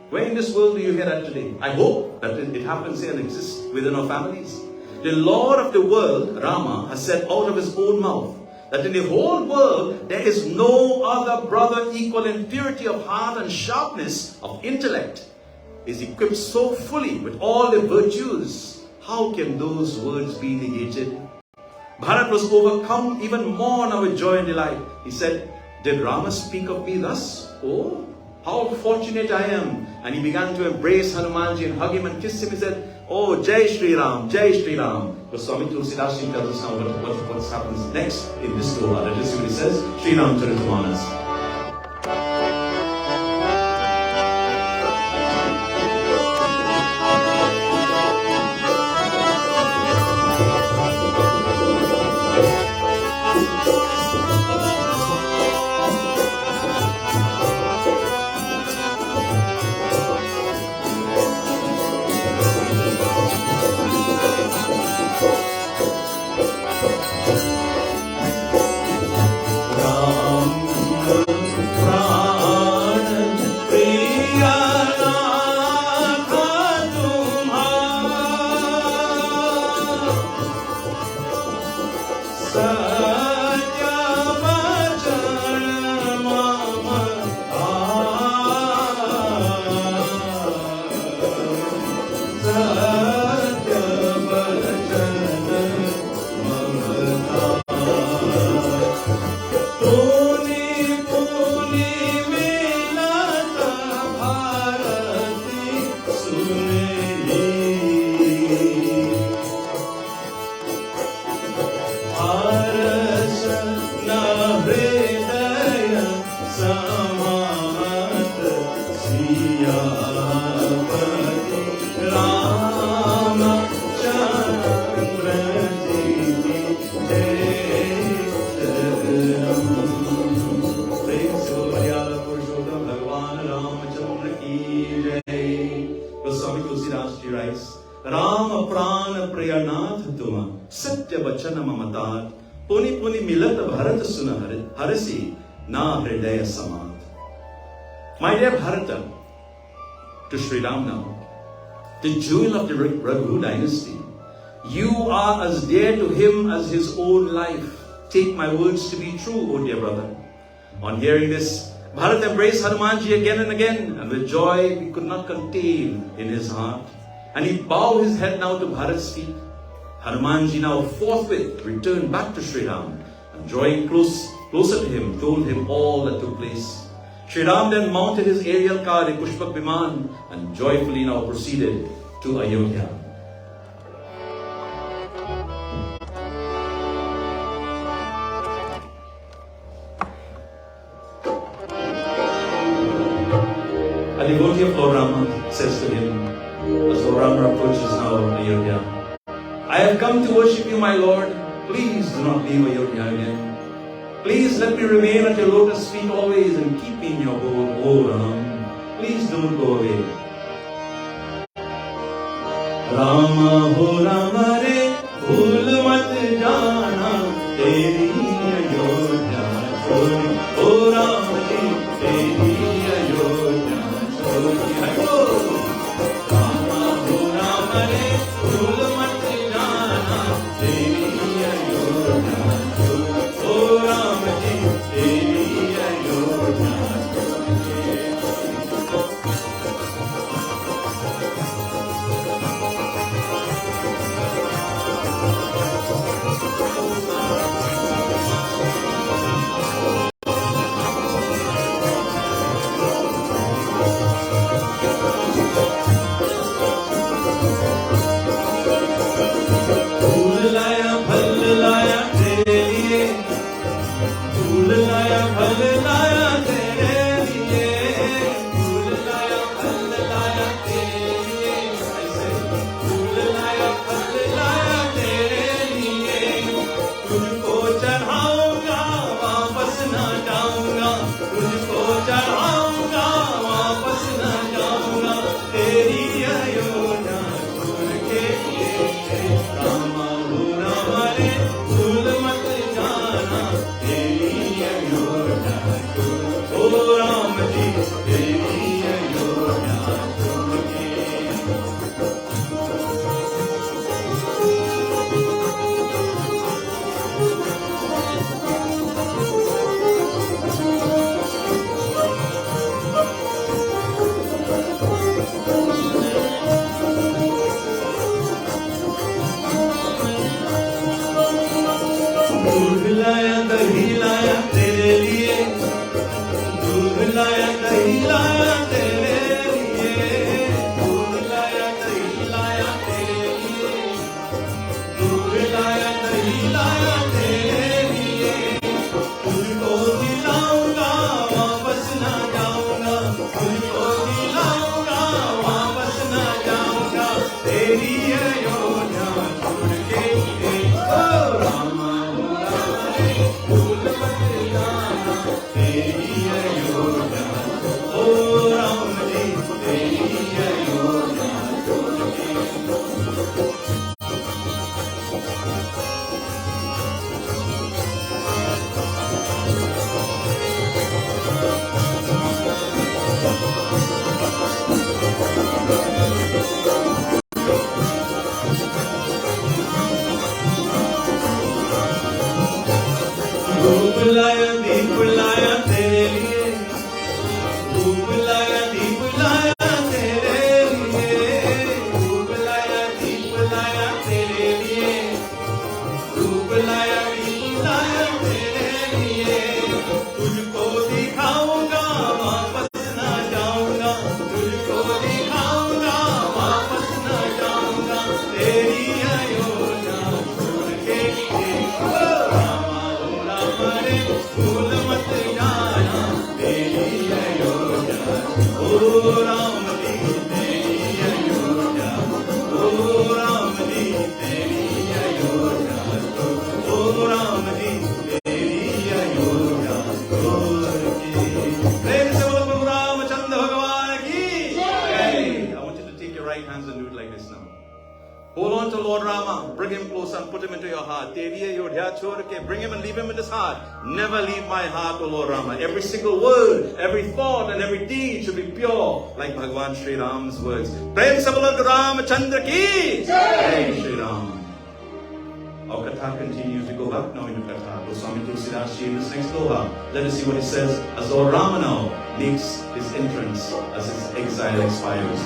Speaker 1: Where in this world do you hear that today? I hope that it happens here and exists within our families. The Lord of the world, Rama, has said out of his own mouth that in the whole world there is no other brother equal in purity of heart and sharpness of intellect. Is equipped so fully with all the virtues. How can those words be negated? Bharat was overcome even more now with joy and delight. He said, did Rama speak of me thus? Oh, how fortunate I am. And he began to embrace Hanumanji and hug him and kiss him. He said, oh, Jai Shri Ram, Jai Shri Ram. But Swami Tulsidas tells us now what happens next in this Torah. That is what he says, Shri Ram Charitamanas. My dear Bharata, to Sri Ram now, the jewel of the Raghu dynasty, You are as dear to him as his own life. Take my words to be true, O dear brother. On hearing this, Bharat embraced Hanumanji again and again, and with joy he could not contain in his heart. And he bowed his head now to Bharat's feet. Hanumanji now forthwith returned back to Sri Ram, and drawing closer to him, told him all that took place. Sri Ram then mounted his aerial car, a Pushpak Viman, and joyfully now proceeded to Ayodhya. A devotee of Lord Rama says to him, as Lord Rama approaches now Ayodhya, I have come to worship you, my Lord. Please do not leave Ayodhya again. Please let me remain at your lotus feet always and keep me in your abode, O Ram. Please don't go away. Rama ho Rama re, bhool mat jana, teri Ayodhya chori. O Rama ji, teri Ayodhya chori. Rama ho Rama re, bhool mat jana, teri Ayodhya chori. O Rama ji, teri Ayodhya chori. Hold on to Lord Rama, bring him closer and put him into your heart. Bring him and leave him in his heart. Never leave my heart, O Lord Rama. Every single word, every thought and every deed should be pure, like Bhagavan Sri Ram's words. Prem se bolo Ramachandra ki Jai Shri Ram. our Katha continues. We go back now into Katha. Goswami Tulsidas Ji in this next Loha. Let us see what he says as Lord Rama now makes his entrance as his exile expires.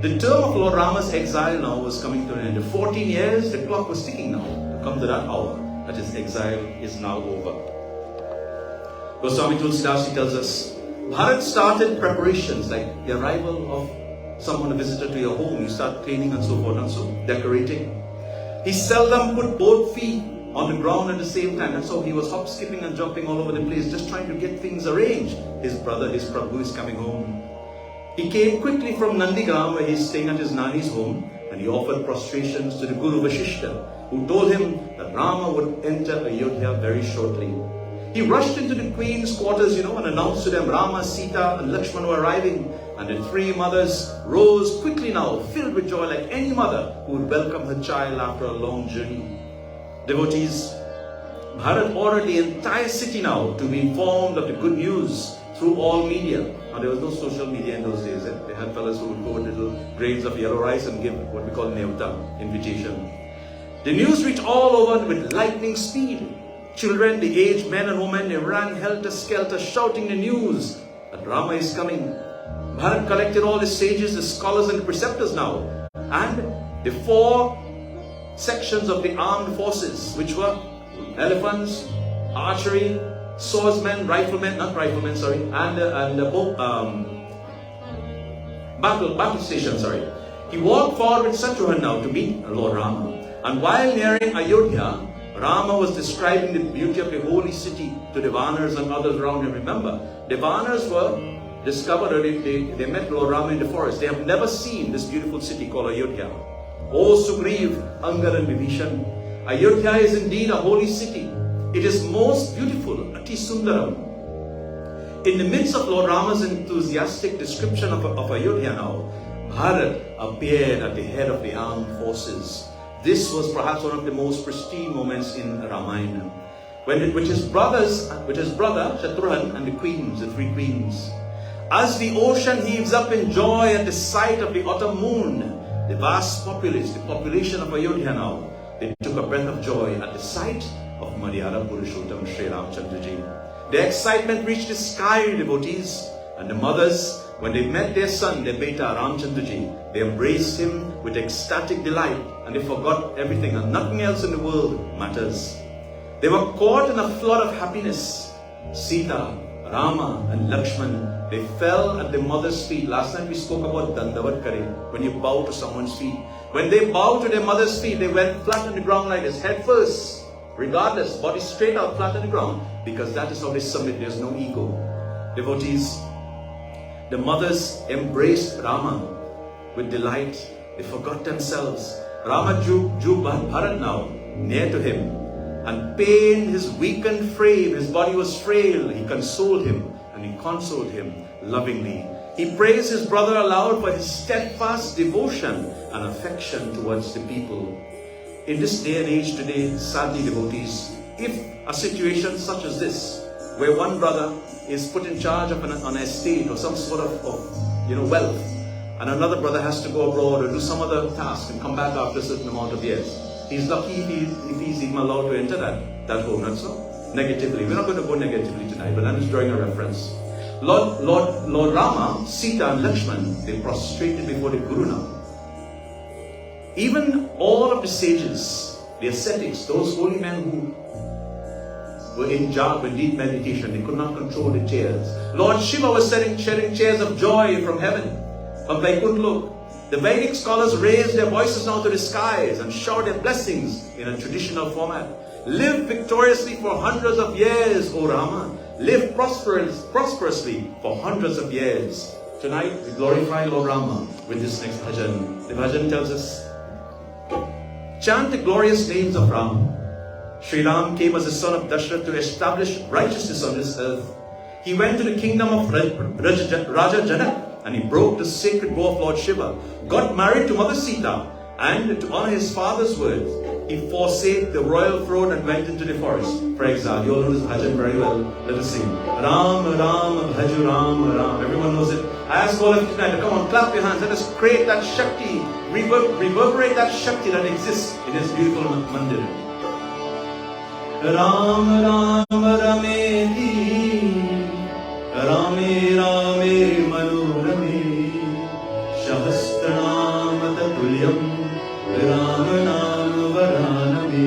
Speaker 1: The term of Lord Rama's exile now was coming to an end. 14 years, the clock was ticking now to come to that hour that his exile is now over. Goswami Tulsidas tells us, Bharat started preparations like the arrival of someone, a visitor to your home. You start cleaning and so forth and so decorating. He seldom put both feet on the ground at the same time. That's how he was hop, skipping and jumping all over the place, just trying to get things arranged. His brother, his Prabhu is coming home. He came quickly from Nandigram, where he's staying at his Nani's home, and he offered prostrations to the Guru Vashishta, who told him that Rama would enter Ayodhya very shortly. He rushed into the queen's quarters, and announced to them Rama, Sita and Lakshmana were arriving, and the three mothers rose quickly now, filled with joy like any mother who would welcome her child after a long journey. Devotees, Bharat ordered the entire city now to be informed of the good news through all media. Now, there was no social media in those days. They had fellows who would go with little grains of yellow rice and give what we call Nevta, invitation. The news reached all over with lightning speed. Children, the aged men and women, they ran helter-skelter shouting the news that Rama is coming. Bharat collected all the sages, the scholars and the preceptors now, and the four sections of the armed forces, which were elephants, archery, swordsmen, and battle station. He walked forward with Satyavhan now to meet Lord Rama. And while nearing Ayodhya, Rama was describing the beauty of the holy city to Devanas and others around him. Remember, Devanas were discovered, or they met Lord Rama in the forest. They have never seen this beautiful city called Ayodhya. O Sugriv, Angad and Vibhishan, Ayodhya is indeed a holy city. It is most beautiful, Ati Sundaram. In the midst of Lord Rama's enthusiastic description of Ayodhya now, Bharat appeared at the head of the armed forces. This was perhaps one of the most pristine moments in Ramayana, with his brother Shatrughan and the queens, the three queens. As the ocean heaves up in joy at the sight of the autumn moon, the vast populace, the population of Ayodhya now, they took a breath of joy at the sight of Madhyara Purushottam Sri Ramchandraji. Their excitement reached the sky, devotees, and the mothers, when they met their son, their beta Ramchandraji, they embraced him with ecstatic delight, and they forgot everything and nothing else in the world matters. They were caught in a flood of happiness. Sita, Rama and Lakshman, they fell at their mother's feet. Last time we spoke about Dandavat Kare, when you bow to someone's feet. When they bowed to their mother's feet, they went flat on the ground like this, head first, regardless, body straight out, flat on the ground, because that is how they submit. There's no ego. Devotees, the mothers embraced Rama with delight. They forgot themselves. Rama drew Bharat now near to him. and pained his weakened frame. His body was frail. He consoled him and he consoled him lovingly. He praised his brother aloud for his steadfast devotion and affection towards the people. In this day and age today, sadly devotees, if a situation such as this, where one brother is put in charge of an estate or some sort of wealth, and another brother has to go abroad or do some other task and come back after a certain amount of years, he's lucky if he's even allowed to enter that home, not so? Negatively. We're not going to go negatively tonight, but I'm just drawing a reference. Lord Rama, Sita and Lakshman, they prostrated before the Guru now. Even all of the sages, the ascetics, those holy men who were in deep meditation, they could not control the tears. Lord Shiva was shedding tears of joy from heaven, from Vaikuntha. The Vedic scholars raised their voices now to the skies and showered their blessings in a traditional format. Live victoriously for hundreds of years, O Rama. Live prosperously for hundreds of years. Tonight, we glorify Lord Rama with this next bhajan. The bhajan tells us, chant the glorious names of Rama. Sri Ram came as the son of Dashrath to establish righteousness on this earth. He went to the kingdom of Raja Janak and he broke the sacred bow of Lord Shiva, got married to Mother Sita, and to honor his father's words, he forsake the royal throne and went into the forest for exile. You all know this bhajan very well. Let us sing. Ram, Ram, Bhaju Ram, Ram. Everyone knows it. I ask all of you tonight to come on, clap your hands. Let us create that Shakti, reverberate that Shakti that exists in this beautiful mandir. Ram, Ram, Rameti, Rame, Rame, Manorame, Shahastranam Tatulyam, Ram, Nam, Varaname.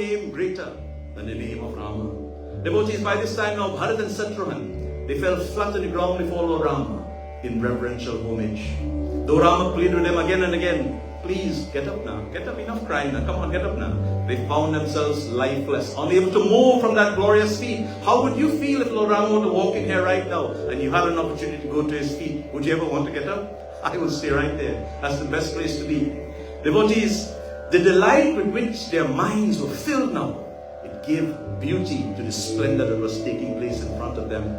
Speaker 1: name greater than the name of Rama. Devotees, by this time now, Bharat and Satrughan, they fell flat on the ground before Lord Rama in reverential homage. Though Rama pleaded with them again and again, please get up now, get up, enough crying now, come on, get up now. They found themselves lifeless, unable to move from that glorious feet. How would you feel if Lord Rama were to walk in here right now and you had an opportunity to go to his feet? Would you ever want to get up? I will stay right there. That's the best place to be. Devotees, the delight with which their minds were filled now, it gave beauty to the splendor that was taking place in front of them.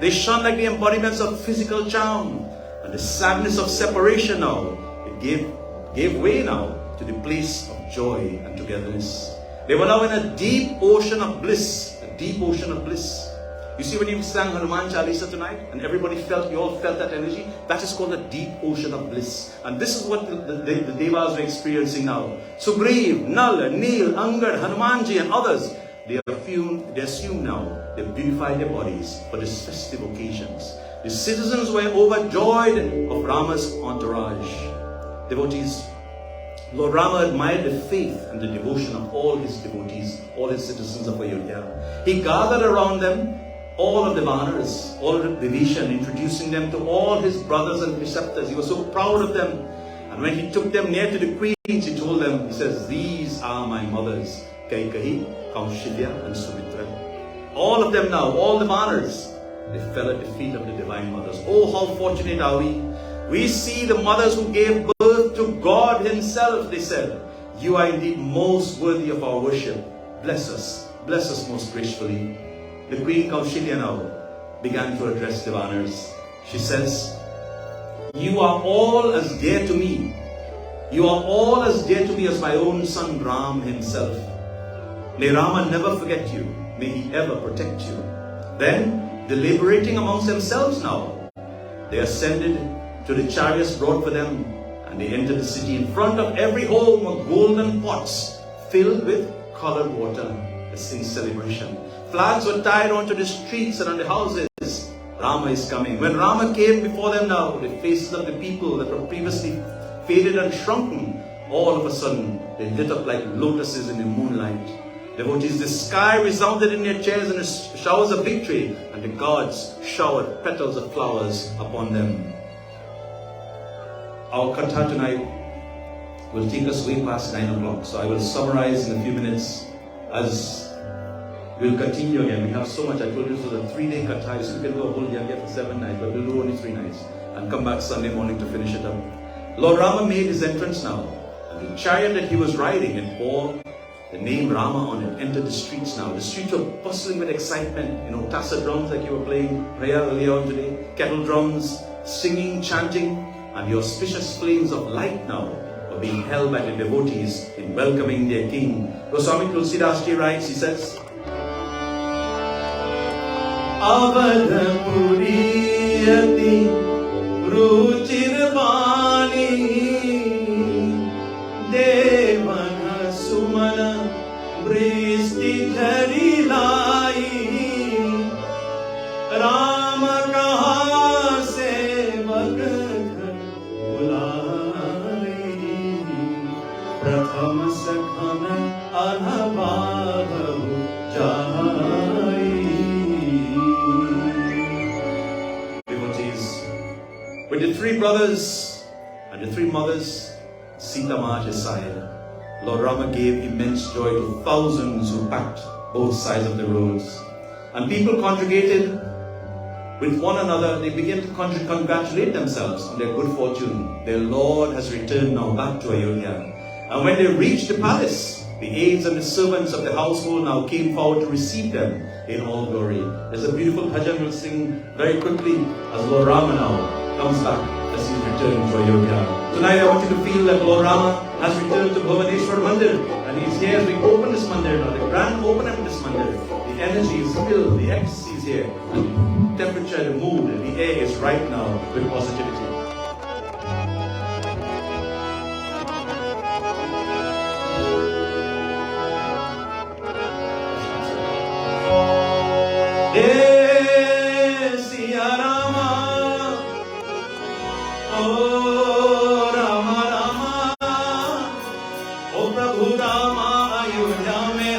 Speaker 1: They shone like the embodiments of physical charm, and the sadness of separation now, it gave way now to the place of joy and togetherness. They were now in a deep ocean of bliss, a deep ocean of bliss. You see, when you sang Hanuman Chalisa tonight, and everybody felt, you all felt that energy, that is called a deep ocean of bliss. And this is what the Devas are experiencing now. Sugriv, Nal, Neel, Angad, Hanumanji and others, they assume now, they beautify their bodies for these festive occasions. The citizens were overjoyed of Rama's entourage. Devotees, Lord Rama admired the faith and the devotion of all his devotees, all his citizens of Ayodhya. He gathered around them all of the Vanas, all of the Vibhishan, introducing them to all his brothers and preceptors. He was so proud of them. And when he took them near to the queens, he told them, he says, these are my mothers, Kaikeyi, Kaushilya and Sumitra. All of them now, all the Vanas, they fell at the feet of the divine mothers. Oh, how fortunate are we. We see the mothers who gave birth to God himself, they said. You are indeed most worthy of our worship. Bless us most gracefully. The Queen Kaushilya now began to address the Vanas. She says, you are all as dear to me. You are all as dear to me as my own son Ram himself. May Rama never forget you. May he ever protect you. Then, deliberating amongst themselves now, they ascended to the chariots brought for them, and they entered the city. In front of every home were golden pots filled with colored water, a sing celebration. Flags were tied onto the streets and on the houses. Rama is coming. When Rama came before them now, the faces of the people that were previously faded and shrunken, all of a sudden, they lit up like lotuses in the moonlight. Devotees, the sky resounded in their chairs in showers of victory, and the gods showered petals of flowers upon them. Our katha tonight will take us way past 9 o'clock, so I will summarize in a few minutes as we'll continue again. We have so much. I told you this was a 3-day katha, so we can do a whole yagya for 7 nights, but we'll do only 3 nights and come back Sunday morning to finish it up. Lord Rama made his entrance now, and the chariot that he was riding, it bore the name Rama on it, entered the streets now. The streets were bustling with excitement. You know, tassa drums like you were playing prayer earlier on today, kettle drums, singing, chanting, and the auspicious flames of light now were being held by the devotees in welcoming their king. Goswami Tulsidas Ji writes, he says, Avadhapuriyati ruchirvani devana sumana vristi dharilai Rama kaha sevak bulai pratham sakhana anabhavu jai. With the 3 brothers and the 3 mothers, Sita Ma at his side, Lord Rama gave immense joy to thousands who packed both sides of the roads. And people congregated with one another. They began to congratulate themselves on their good fortune. Their Lord has returned now back to Ayodhya. And when they reached the palace, the aides and the servants of the household now came forward to receive them in all glory. There's a beautiful bhajan we'll sing very quickly as Lord Rama now comes back as he's returned to Ayodhya. Tonight I want you to feel that Lord Rama has returned to Bhuvaneshwar Mandir, and he's here as we open this mandir now, the grand opening of this mandir. The energy is filled, the ecstasy is here, and the temperature, the mood, the air is right now with positivity. Rama, O Prabhu Rama, Ayodhya mein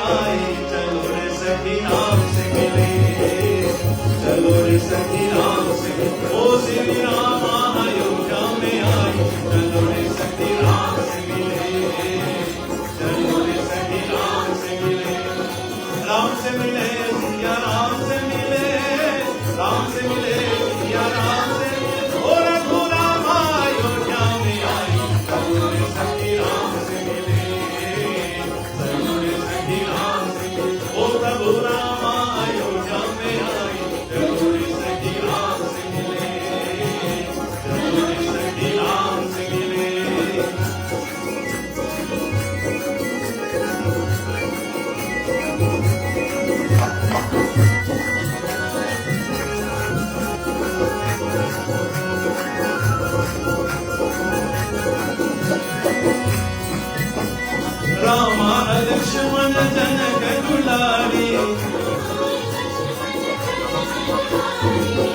Speaker 1: Lakshman Janaka Dulari,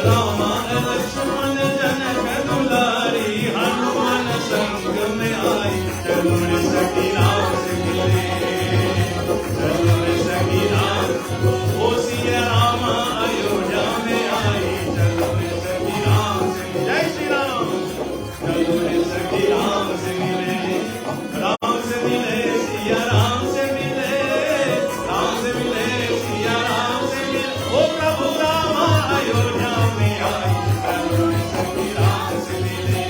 Speaker 1: Rama Lakshman Janaka Dulari, Hanuman Sangh mein aayi, Jalur Saki Ram se mile, Jalur Saki Ram, O Siya Rama Ayodhya mein aayi, Jalur Saki Ram se mile, Jai Shri Ram, Jalur Saki Ram se mile, Ram se mile, Siya Ram se mile, Ram se mile, Siya Ram se mile, O Prabhu Rama Ayodhya mein aayi, Jalur Saki Ram se mile,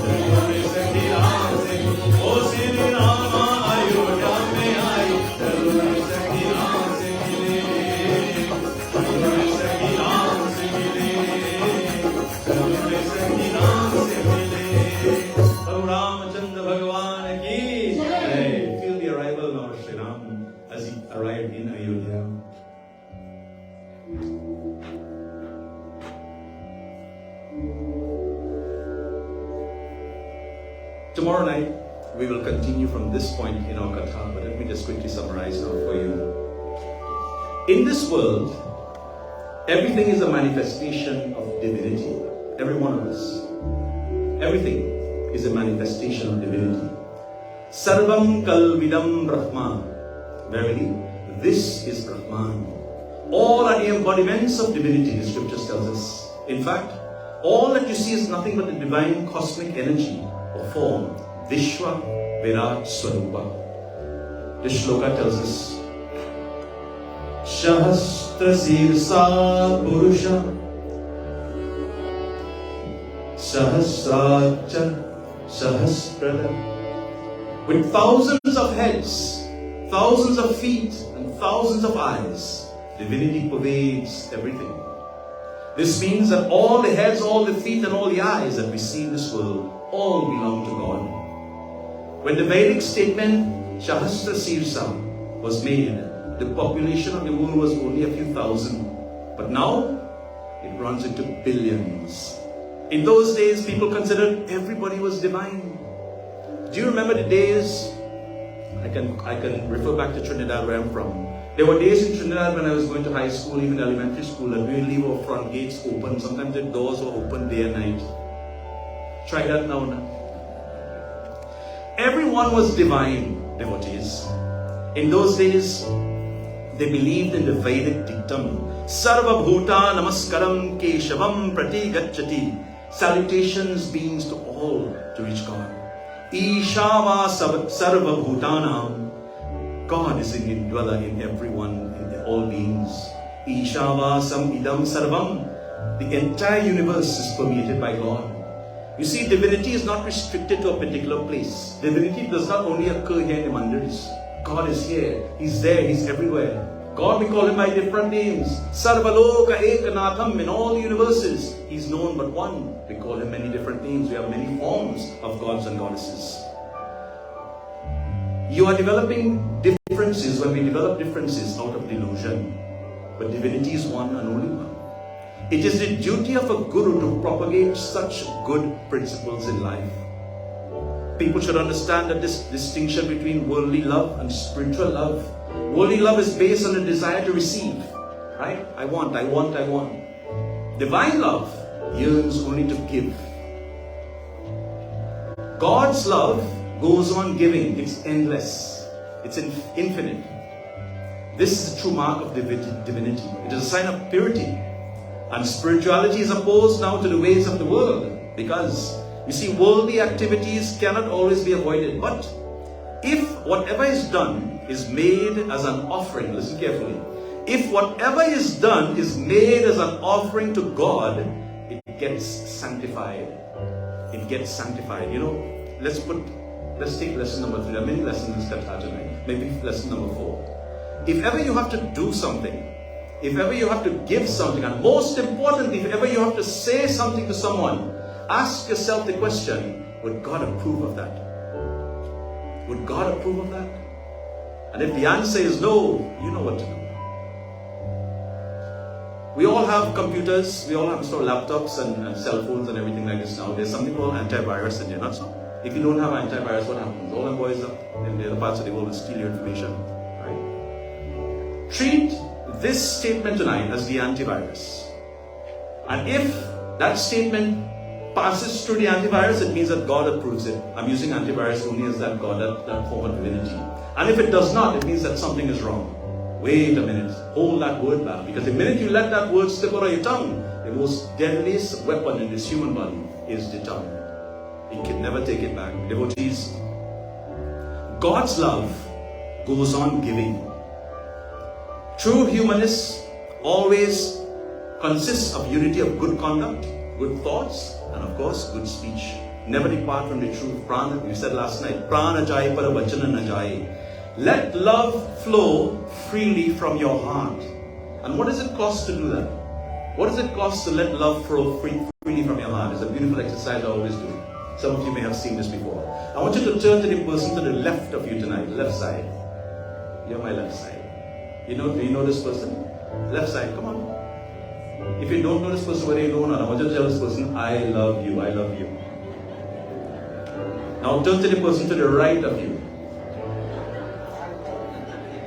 Speaker 1: Jalur Saki Ram se mile, O Sri Rama Ayodhya mein aayi, Jalur Saki Ram se mile, Jalur Saki Ram se mile, Jalur Saki Ram se mile. Prabhu Ramachandra Bhagavan ki jai. Feel the arrival of Sri Ram as he arrived in Ayodhya. Tomorrow night, we will continue from this point in our katha, but let me just quickly summarize now for you. In this world, everything is a manifestation of divinity. Every one of us. Everything is a manifestation of divinity. Sarvam Kalvidam Brahma. Verily, this is Brahman. All are the embodiments of divinity, the scriptures tells us. In fact, all that you see is nothing but the divine cosmic energy or form, Vishwa Virat Swarupa. This shloka tells us, Shahastra Sirsa Purusha Sahasracha Sahasrada. With thousands of heads, thousands of feet, and thousands of eyes, divinity pervades everything. This means that all the heads, all the feet, and all the eyes that we see in this world all belong to God. When the Vedic statement Shahasra Sirsa was made, the population of the world was only a few thousand. But now, it runs into billions. In those days, people considered everybody was divine. Do you remember the days? I can refer back to Trinidad where I'm from. There were days in Trinidad when I was going to high school, even elementary school, that we would leave our front gates open. Sometimes the doors were open day and night. Try that now. Everyone was divine devotees. In those days, they believed in the Vedic dictum, Sarva Bhuta Namaskaram Keshavam Prati Gacchati. Salutations beings to all to reach God. Ishava Sarva Bhutanam. God is in dweller in everyone, in all beings. Ishava Sam Idam Sarvam. The entire universe is permeated by God. You see, divinity is not restricted to a particular place. Divinity does not only occur here in the mandirs. God is here. He's there. He's everywhere. God, we call him by different names. Sarvaloka Ekanatham. In all the universes, he's known but one. We call him many different names. We have many forms of gods and goddesses. You are developing differences when we develop differences out of delusion. But divinity is one and only one. It is the duty of a guru to propagate such good principles in life. People should understand that this distinction between worldly love and spiritual love. Worldly love is based on a desire to receive. Right? I want. Divine love yearns only to give. God's love goes on giving. It's endless. It's infinite. This is the true mark of divinity. It is a sign of purity. And spirituality is opposed now to the ways of the world. Because, you see, worldly activities cannot always be avoided. But if whatever is done is made as an offering, listen carefully. If whatever is done is made as an offering to God, it gets sanctified. It gets sanctified. You know, let's take lesson number 3. There are many lessons in Katha tonight. Maybe lesson number 4. If ever you have to do something, if ever you have to give something, and most importantly, if ever you have to say something to someone, ask yourself the question, would God approve of that? Would God approve of that? And if the answer is no, you know what to do. We all have computers, we all have laptops and cell phones and everything like this now. There's something called antivirus in there, not so? If you don't have antivirus, what happens? All the boys in the other parts of the world will steal your information. Right? Treat this statement tonight as the antivirus. And if that statement passes through the antivirus, it means that God approves it. I'm using antivirus only as that God, that form of divinity. And if it does not, it means that something is wrong. Wait a minute, hold that word back. Because the minute you let that word slip out of your tongue, the most deadliest weapon in this human body is the tongue. It can never take it back. Devotees, God's love goes on giving. True humanists always consists of unity of good conduct, good thoughts, and of course, good speech. Never depart from the truth. Prana, we said last night, Prana jai para vachana na jai. Let love flow freely from your heart. And what does it cost to do that? What does it cost to let love flow freely from your heart? It's a beautiful exercise I always do. Some of you may have seen this before. I want you to turn to the person to the left of you tonight, left side. You're my left side. Do you know this person? Left side, come on. If you don't know this person, whether you know or not, I want you to tell this person, I love you, I love you. Now turn to the person to the right of you.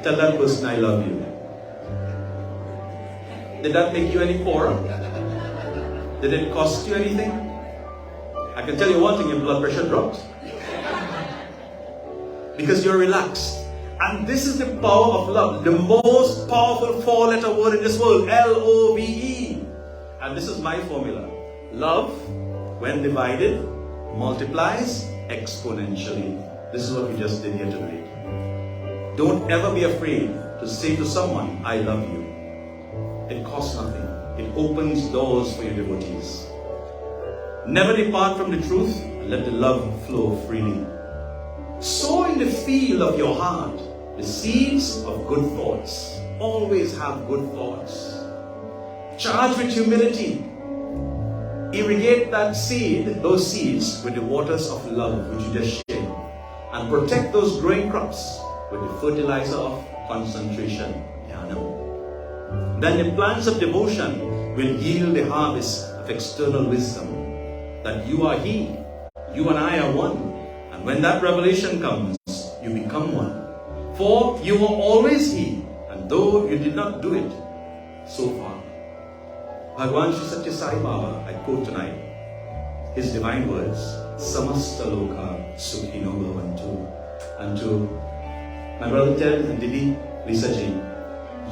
Speaker 1: Tell that person, I love you. Did that make you any poorer? Did it cost you anything? I can tell you one thing, your blood pressure dropped. Because you're relaxed. And this is the power of love. The most powerful four-letter word in this world. L-O-V-E. And this is my formula. Love, when divided, multiplies exponentially. This is what we just did here today. Don't ever be afraid to say to someone, I love you. It costs nothing. It opens doors for your devotees. Never depart from the truth and let the love flow freely. Sow in the field of your heart the seeds of good thoughts. Always have good thoughts. Charge with humility. Irrigate that seed, those seeds, with the waters of love which you just shared. And protect those growing crops with the fertilizer of concentration. Then the plants of devotion will yield the harvest of external wisdom. That you are He, you and I are one. And when that revelation comes, you become one. For you are always He, and though you did not do it so far. Bhagavan Sri Satya Sai Baba, I quote tonight, his divine words, Samasta Loka Sukhino Bhavantu. And to my brother Ted and Didi, Lisa Ji,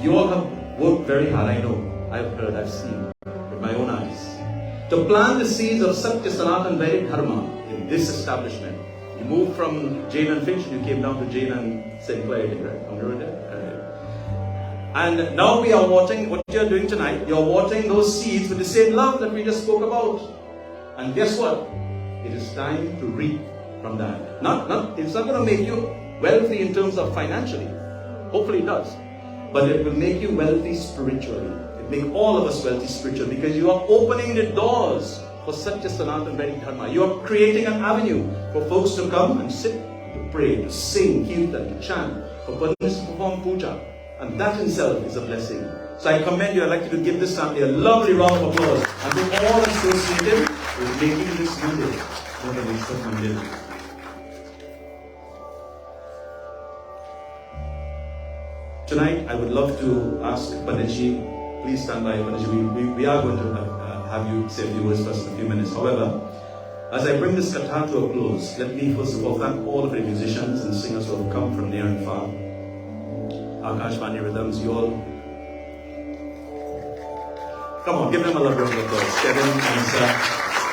Speaker 1: you all have worked very hard, I know. I've heard, I've seen with my own eyes, to plant the seeds of Satya Sanatan Vedic Dharma in this establishment. You moved from Jain and Finch, you came down to Jain and St. Clair, right? And now we are watering what you're doing tonight. You're watering those seeds with the same love that we just spoke about. And guess what? It is time to reap from that. It's not going to make you wealthy in terms of financially. Hopefully it does. But it will make you wealthy spiritually. It will make all of us wealthy spiritually because you are opening the doors for Satya Sanatan Vedic Dharma. You are creating an avenue for folks to come and sit, to pray, to sing, kirtan, to chant, for persons to perform puja. And that in itself is a blessing. So I commend you. I'd like you to give this family a lovely round of applause. And to all associated with making this Mandir Bhuvaneshwar Mandir. Tonight, I would love to ask Panditji, please stand by. Panditji, we are going to have you say a few words for us in a few minutes. However, as I bring this katha to a close, let me first of all thank all of the musicians and singers who have come from near and far. Akashvani Rhythms, you all. Come on, give them a lovely round of applause. Kevin, Ansa,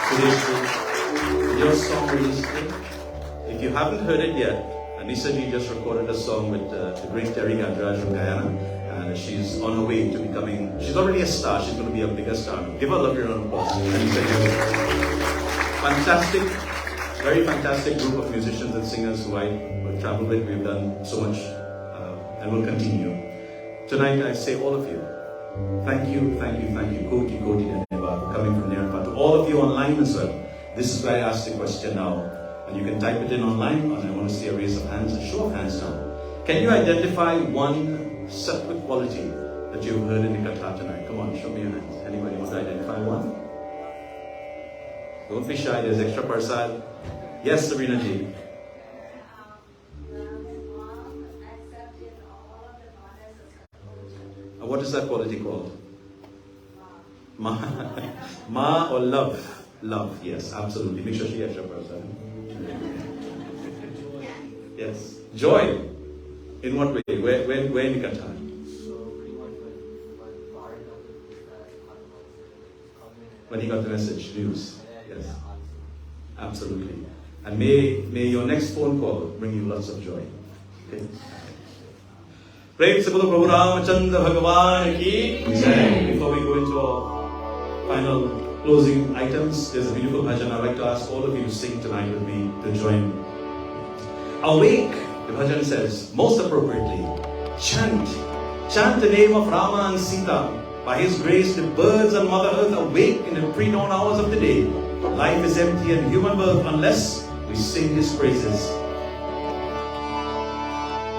Speaker 1: Sudesh, your song recently. If you haven't heard it yet, Anisa ji just recorded a song with the great Terry Gandraj from Guyana, and she's on her way to becoming, she's already a star, she's going to be a bigger star. Give her a lovely round of applause. Anisa ji. Fantastic, very fantastic group of musicians and singers who I traveled with. We've done so much and will continue. Tonight I say all of you, thank you, Koti Dhanyavad for coming from near and far. To all of you online as well, this is where I ask the question now. And you can type it in online, and I want to see a raise of hands, a show of hands now. Can you identify one sattvic quality that you've heard in the katha tonight? Come on, show me your hands. Anybody want to identify one? Don't be shy, there's extra Persad. Yes, Sabrina ji. What is that quality called? Ma or love? Love, yes, absolutely. Make sure she gets your person. Yes. Joy. In what way? Where in the Katha? When he got the message, news. Yes. Absolutely. And may your next phone call bring you lots of joy. Okay? Praise Guru Prabhu Ramachandra Bhagavan ki Jai. Before we go into our final closing items, there's a beautiful bhajan I'd like to ask all of you to sing tonight with me to join. Awake, the bhajan says, most appropriately, chant the name of Rama and Sita. By His grace, the birds and Mother Earth awake in the pre-dawn hours of the day. Life is empty and human birth unless we sing His praises.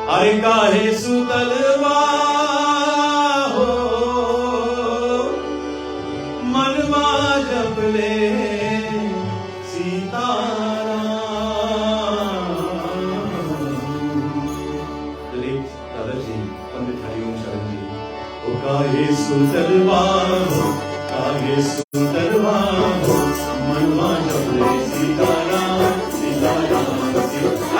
Speaker 1: Are kahe sutalwa ho manwa jap le Sitaram. The late Dadaji, Pandit Hariom Sharanji. O kahe sutalwa ho manwa jap le Sitaram, Sitaram, Sitaram.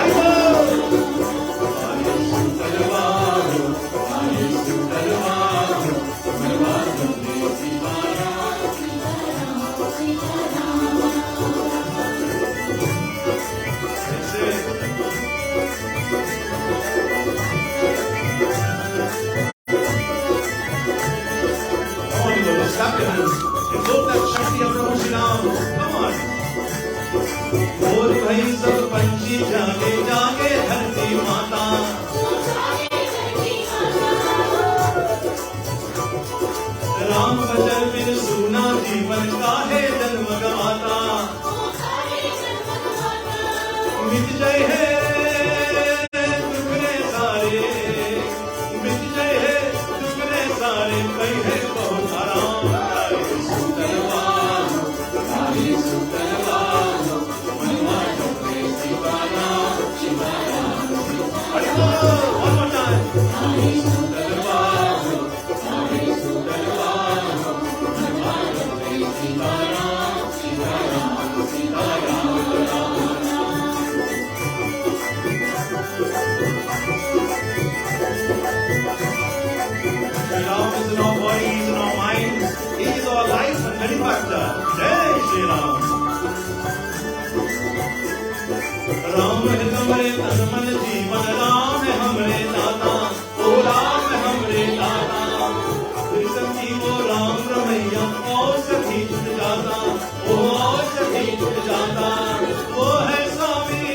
Speaker 1: Clap your hands. Invoke that Shakti of Prabhu Shri Ram. Come on. और भाई सब पंछी जागे जागे धरती माता. राम भजन बिन सूना जीवन काहे जन्म गवाता. मिट जाए है दुखने सारे, मिट जाए है दुखने सारे, कहीं है बहुत आराम. One more time. Ram is in our bodies, in our minds. He is our life and benefactor. Jai Shri Ram. Ram है हमरे तन मन जीवन, राम है हमरे दाता. ओ राम है हमरे दाता. सखी वो राम रमैया और सखी छुट जाता. ओ और सखी छुट जाता. वो है स्वामी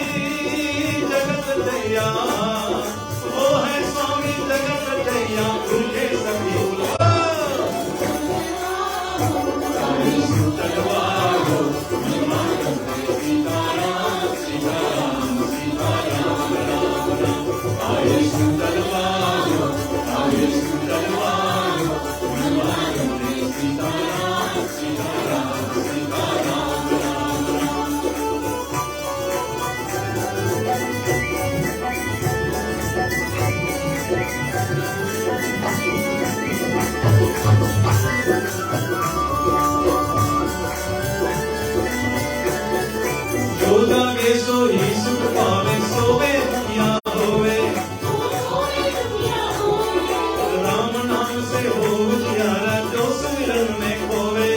Speaker 1: जगत दैया. वो है स्वामी जगत दैया. उनके सखी जो जागे सो ही सुख पावे, सोवे दुनिया होवे. राम नाम से हो उजियारा, जो सुमिरन में खोवे.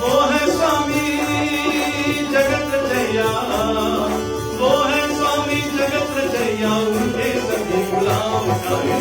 Speaker 1: वो है स्वामी जगत रचैया. वो है स्वामी जगत रचैया. उनके सभी गुलाम काहे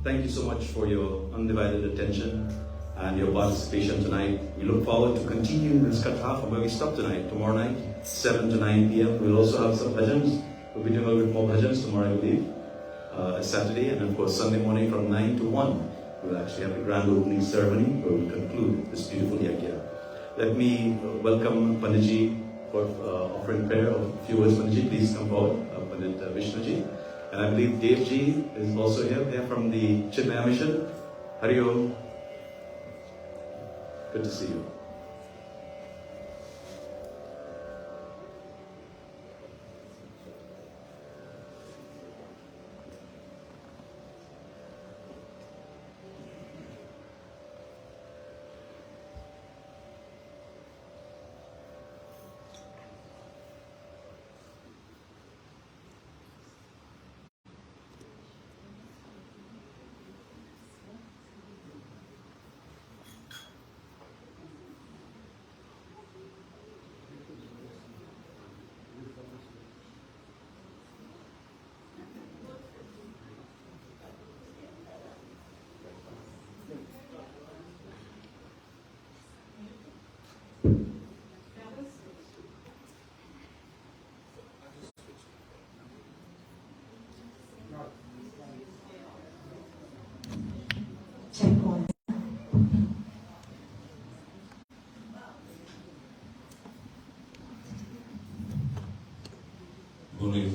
Speaker 1: Thank you so much for your undivided attention and your participation tonight. We look forward to continuing this katha from where we stop tonight. Tomorrow night, 7 to 9 p.m. We'll also have some bhajans. We'll be doing a little bit more bhajans tomorrow, I believe. Saturday, and of course Sunday morning from 9 to 1. We'll actually have the grand opening ceremony where we'll conclude this beautiful yajna. Let me welcome Panditji for offering prayer of a few words. Panditji, please come forward. Pandit Vishnuji. And I believe Devji is also here. They are from the Chinmaya mission. Hari Om. Good to see you.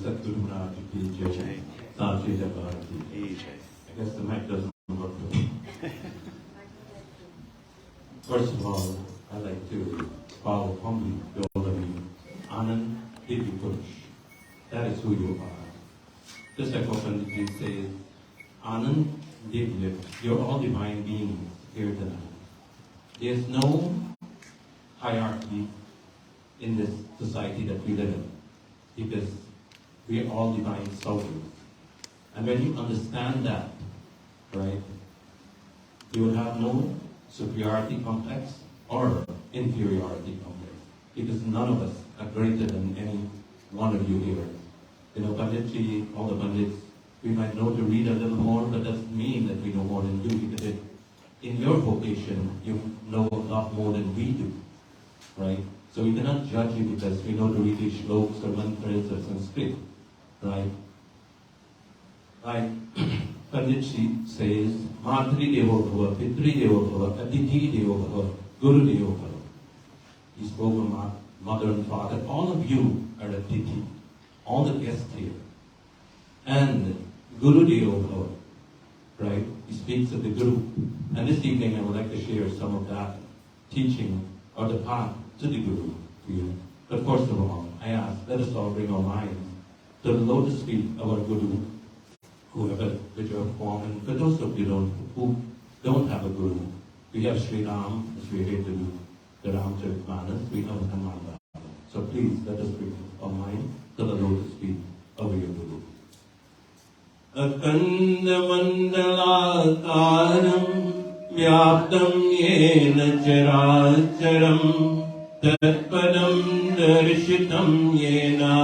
Speaker 3: Satguru Maharaj ki jai. Sachi Jagat ki jai. I guess the mic doesn't work for me. First of all, I'd like to bow humbly to all of you. Anand Divya Purush. That is who you are. Just like what Panditji says, Anand Divya, you're all divine beings here tonight. There's no hierarchy in this society that we live in, because we are all divine souls. And when you understand that, right, you will have no superiority complex or inferiority complex, because none of us are greater than any one of you here. You know, Panditji, all the Pandits, we might know to read a little more, but doesn't mean that we know more than you, because in your vocation, you know a lot more than we do, right? So we cannot judge you because we know to read these shlokas or mantras or Sanskrit, right? Like Panditji says, Matri Devo Bhava, Pitri Devo Bhava, Atithi Devo Bhava, Guru Devo Bhava. He spoke of mother and father. All of you are Atithi, all the guests here. And Guru Devo Bhava, right? He speaks of the Guru. And this evening I would like to share some of that teaching or the path to the Guru to you. But first of all, I ask, let us all bring our minds to the lotus feet of our Guru, whichever form, and for those of you who don't have a Guru, we have Sri Ram, as we here to do, the Ramcharitmanas, we have Hanuman. So please, let us bring our mind to the lotus feet of your Guru. Akanda Mandalakaram Vyaptam Yena Characharam Tatpadam Darshitam Yena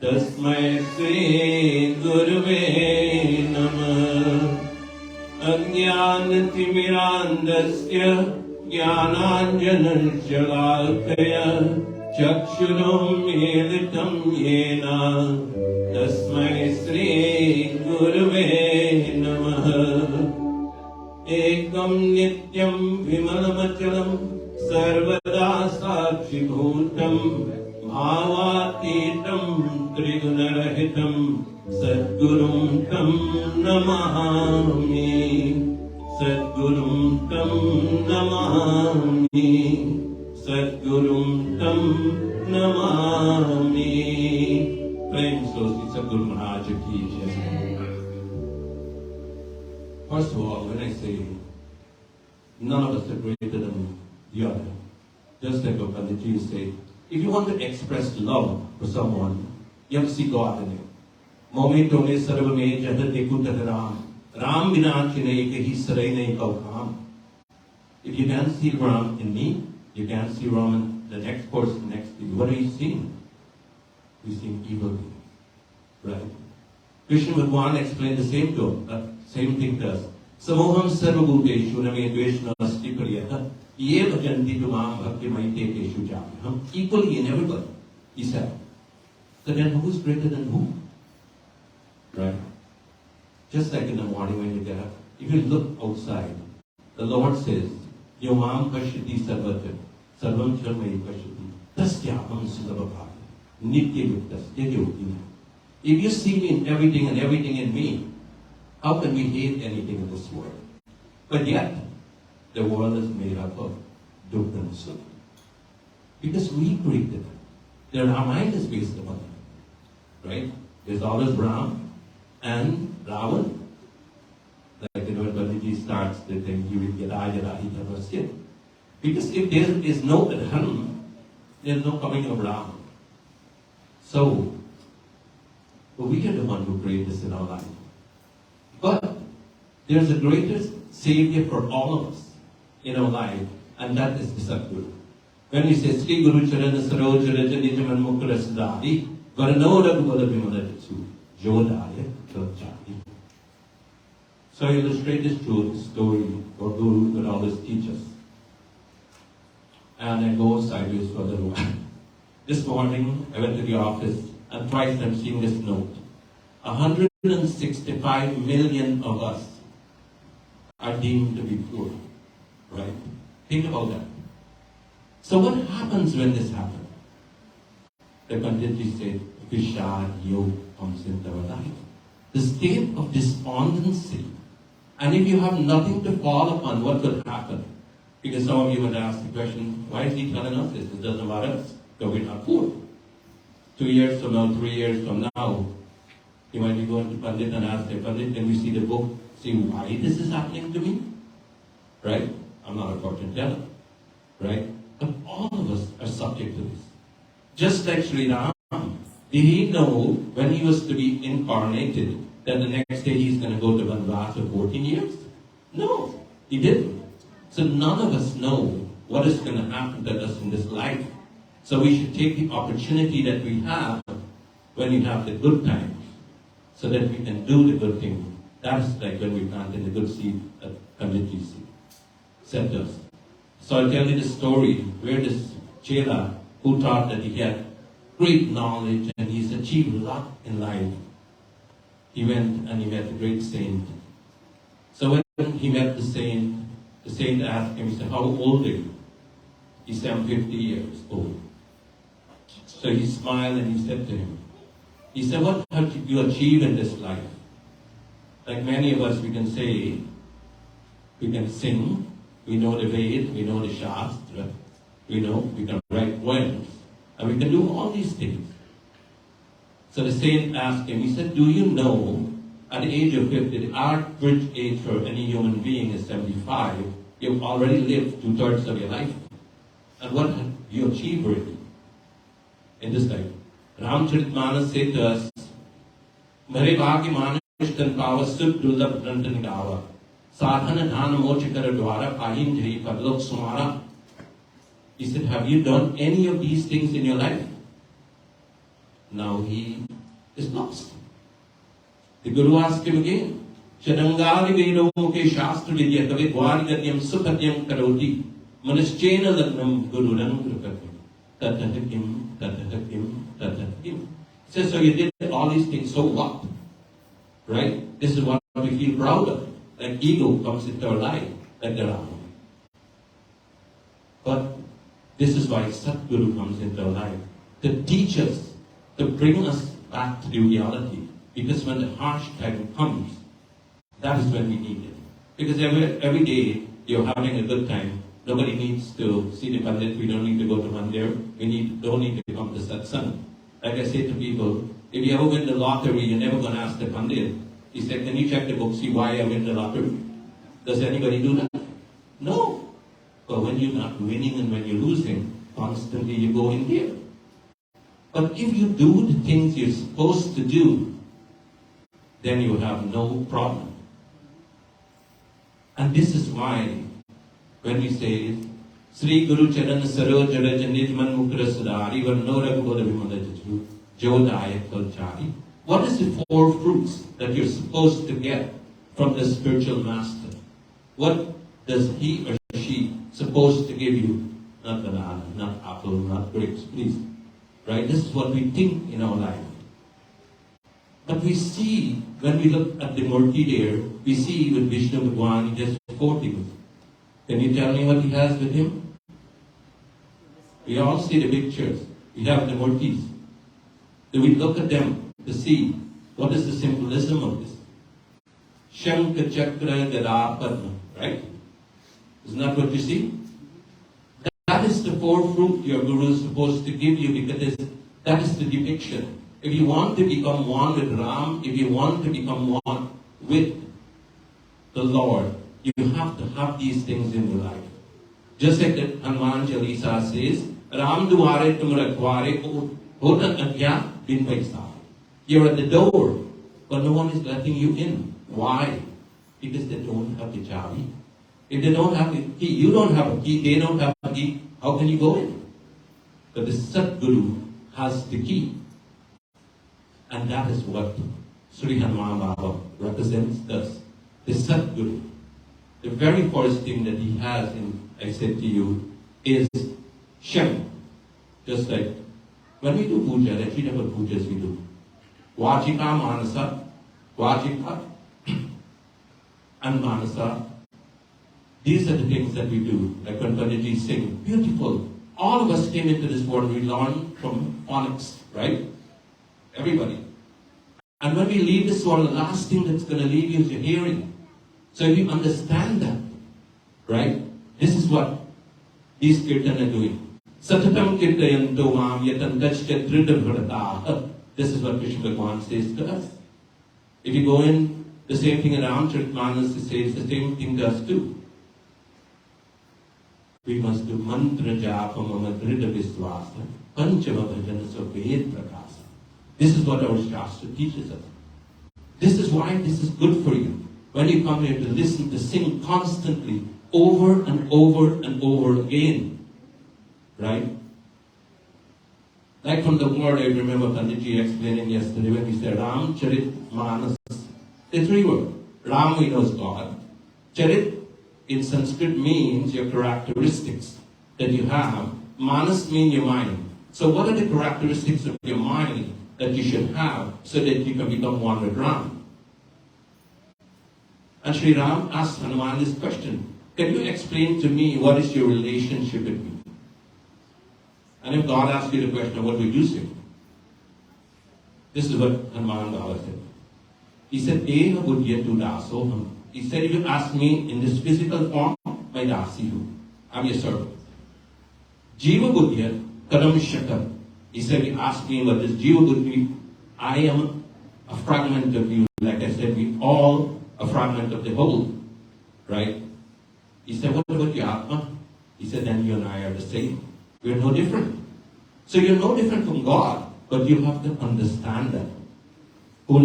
Speaker 3: Tasmai Sri Guruve Namah. Ajnanatirmirandasya Jnananjana Shalakaya Chakshurum Militam Yena Tasmai Sri Guruve Namah. Ekam Nityam Vimalamachalam Sarvada Sakshi Bhutam Bhavatitam Trigunarahitam Sadgurum Tam Namahami. Sadgurum Tam Namahami. Sadgurum Tam Namahami. Prem Sosi Sadguru Maharaj ki jai. First of all, when I say none of us are greater than the other, just like what Panditji said, if you want to express love for someone, you have to see God in it. Momi tome sarvame jahat ekutat ram. Ram bina chine kehi sarai nahi kaukam. If you can't see Ram in me, you can't see Ram in the next person next to you. What are you seeing? You're seeing evil beings, right? Krishna Bhagwan explained the same to him, same thing to us. Samoham sarvabhuteshu name dveshna asti pariyata ye bhajanti tumam bhakti maite teshu jami. Equally in everybody, he said. So then who is greater than who? Right? Just like in the morning when you get up, if you look outside, the Lord says, Yomam pashyati sarvatra, sarvam charmai pashyati, tasyaham sudabhava, nitya yuktasya yogina. If you see me in everything and everything in me, how can we hate anything in this world? But yet, the world is made up of dukkha and sukha. Because we created it. The Ramayana is based upon it. Right? There's always Ram and Ravan. Like when Balaji starts the thing, you will get Ayodhya. Because if there is no Hanuman, there is no coming of Rama. So, we are the one who created this in our life. But there is a greater Savior for all of us in our life, and that is the Sadguru. When we say Sri Guru Charana Saroj Raja Nijaman Mukura Siddhari, Varanoda Gubala Vimadatu, Jodaya Chachari. So I illustrate this truth, story, or Guru would always teach us. And I go sideways for a little while. This morning, I went to the office, and twice I'm seeing this note. 165 million of us are deemed to be poor. Right? Think about that. So what happens when this happens? The Panditji said, Vishad Yog comes into our life. The state of despondency. And if you have nothing to fall upon, what will happen? Because some of you would ask the question, why is he telling us this? It doesn't matter us, because we're not poor. 2 years from now, 3 years from now, you might be going to Pandit and ask, Pandit, can we see the book, see why this is happening to me? Right? I'm not a fortune teller. Right? But all of us are subject to this. Just like Sri Rama, did he know when he was to be incarnated that the next day he's going to go to Vanvas for 14 years? No, he didn't. So none of us know what is going to happen to us in this life. So we should take the opportunity that we have when we have the good times so that we can do the good thing. That's like when we planted the good seed that Panditji said to us. So I'll tell you the story where this Chela who thought that he had great knowledge and he's achieved a lot in life. He went and he met the great saint. So when he met the saint asked him, he said, how old are you? He said, I'm 50 years old. So he smiled and he said to him, he said, what have you achieved in this life? Like many of us, we can say, we can sing, we know the Ved, we know the Shastra, we can write poems, and we can do all these things. So the saint asked him, he said, do you know, at the age of 50, the average age for any human being is 75, you've already lived 2/3 of your life. And what have you achieved already in this life? Ramcharitmanas said to us, Mare bhagi manishtan pava sud dullabh dantan gava, sadhana dhana mochikara dwara pahin jai padlok sumara. He said, have you done any of these things in your life? Now he is lost. The Guru asked him again, Shadangali Vedoke Shastra Vidya Kave Dwargatyam Supatyam Karoti Manuschena Lagnam Guru Rangrupati Tatahakim, Tatahakim, Tatahakim. He says, so you did all these things, so what? Right? This is what we feel proud of. Like ego comes into our life, like the Rama. But this is why Satguru comes into our life, to teach us, to bring us back to the reality. Because when the harsh time comes, that is when we need it. Because every day you're having a good time. Nobody needs to see the Pandit. We don't need to go to Mandir. Don't need to come to Satsangh. Like I say to people, if you ever win the lottery, you're never going to ask the Pandit. He said, can you check the book, see why I win the lottery? Does anybody do that? No. But when you're not winning and when you're losing, constantly you go in here. But if you do the things you're supposed to do, then you have no problem. And this is why, when we say, Sri Guru Charan Saroj Raja Nijman Mukra Sudari Varnora Goda Vimadaju Jodaya Kalchari What is the four fruits that you're supposed to get from the spiritual master? What does he or she supposed to give you? Not banana, not apple, not grapes, please. Right? This is what we think in our life. But we see, when we look at the Murti there, we see with Vishnu Bhagwan, he has four things. Can you tell me what he has with him? We all see the pictures. We have the Murtis. Do we look at them to see what is the symbolism of this? Shankha Chakra Gada Padma, right? Isn't that what you see? That is the four fruit your Guru is supposed to give you, because that is the depiction. If you want to become one with Ram, if you want to become one with the Lord, you have to have these things in your life. Just like the Hanuman Chalisa says, Ram duare tum rakhware hota agya bin paisa. You're at the door, but no one is letting you in. Why? Because they don't have the chavi. If they don't have the key, you don't have a key, they don't have a key, how can you go in? But the Satguru has the key. And that is what Sri Hanuman Baba represents us. The Satguru. The very first thing that he has, I said to you, is Shem. Just like when we do puja, there are three different pujas we do. Vajika, Manasa, Vajika, and Manasa. These are the things that we do. Like when Panditji sing, beautiful. All of us came into this world, we learned from phonics, right? Everybody. And when we leave this world, the last thing that's going to leave you is your hearing. So if you understand that, right? This is what these kirtan are doing. Satatam kirtayanto mam yatan dachya tridavratah. This is what Krishna Bhagwan says to us. If you go in, the same thing around Charitmanas, it says the same thing to us too. We must do mantra japa mama drida viswasa panchama bhajana sved prakasa. This is what our Shastra teaches us. This is why this is good for you. When you come here to listen, to sing constantly, over and over and over again. Right? Like from the word, I remember Panditji explaining yesterday when we said Ram, Charit, Manas. The three words. Ram, we know is God. Charit, in Sanskrit, means your characteristics that you have. Manas means your mind. So what are the characteristics of your mind that you should have so that you can become one with Ram? And Sri Ram asked Hanuman this question. Can you explain to me what is your relationship with me? And if God asks you the question, what will you say? This is what Hanuman Baba said. He said, Deha buddhyatu dasoham. He said, if you ask me in this physical form, my dasihu. I'm your servant. Jiva buddhya kadam shakar. He said, if you ask me what is Jiva buddhi, I am a fragment of you. Like I said, we all a fragment of the whole. Right? He said, what about your Atma? He said, then you and I are the same. We're no different. So you're no different from God, but you have to understand that. You're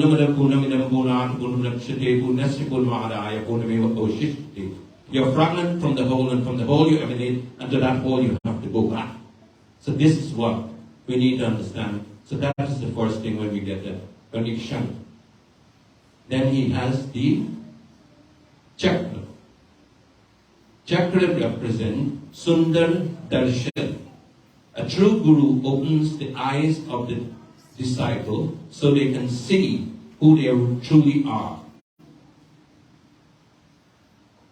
Speaker 3: a fragment from the whole, and from the whole you emanate, and to that whole you have to go back. So this is what we need to understand. So that is the first thing when we get there. When we shun. Then he has the chakra. Chakra represents Sundar Darshan. A true guru opens the eyes of the disciple so they can see who they truly are.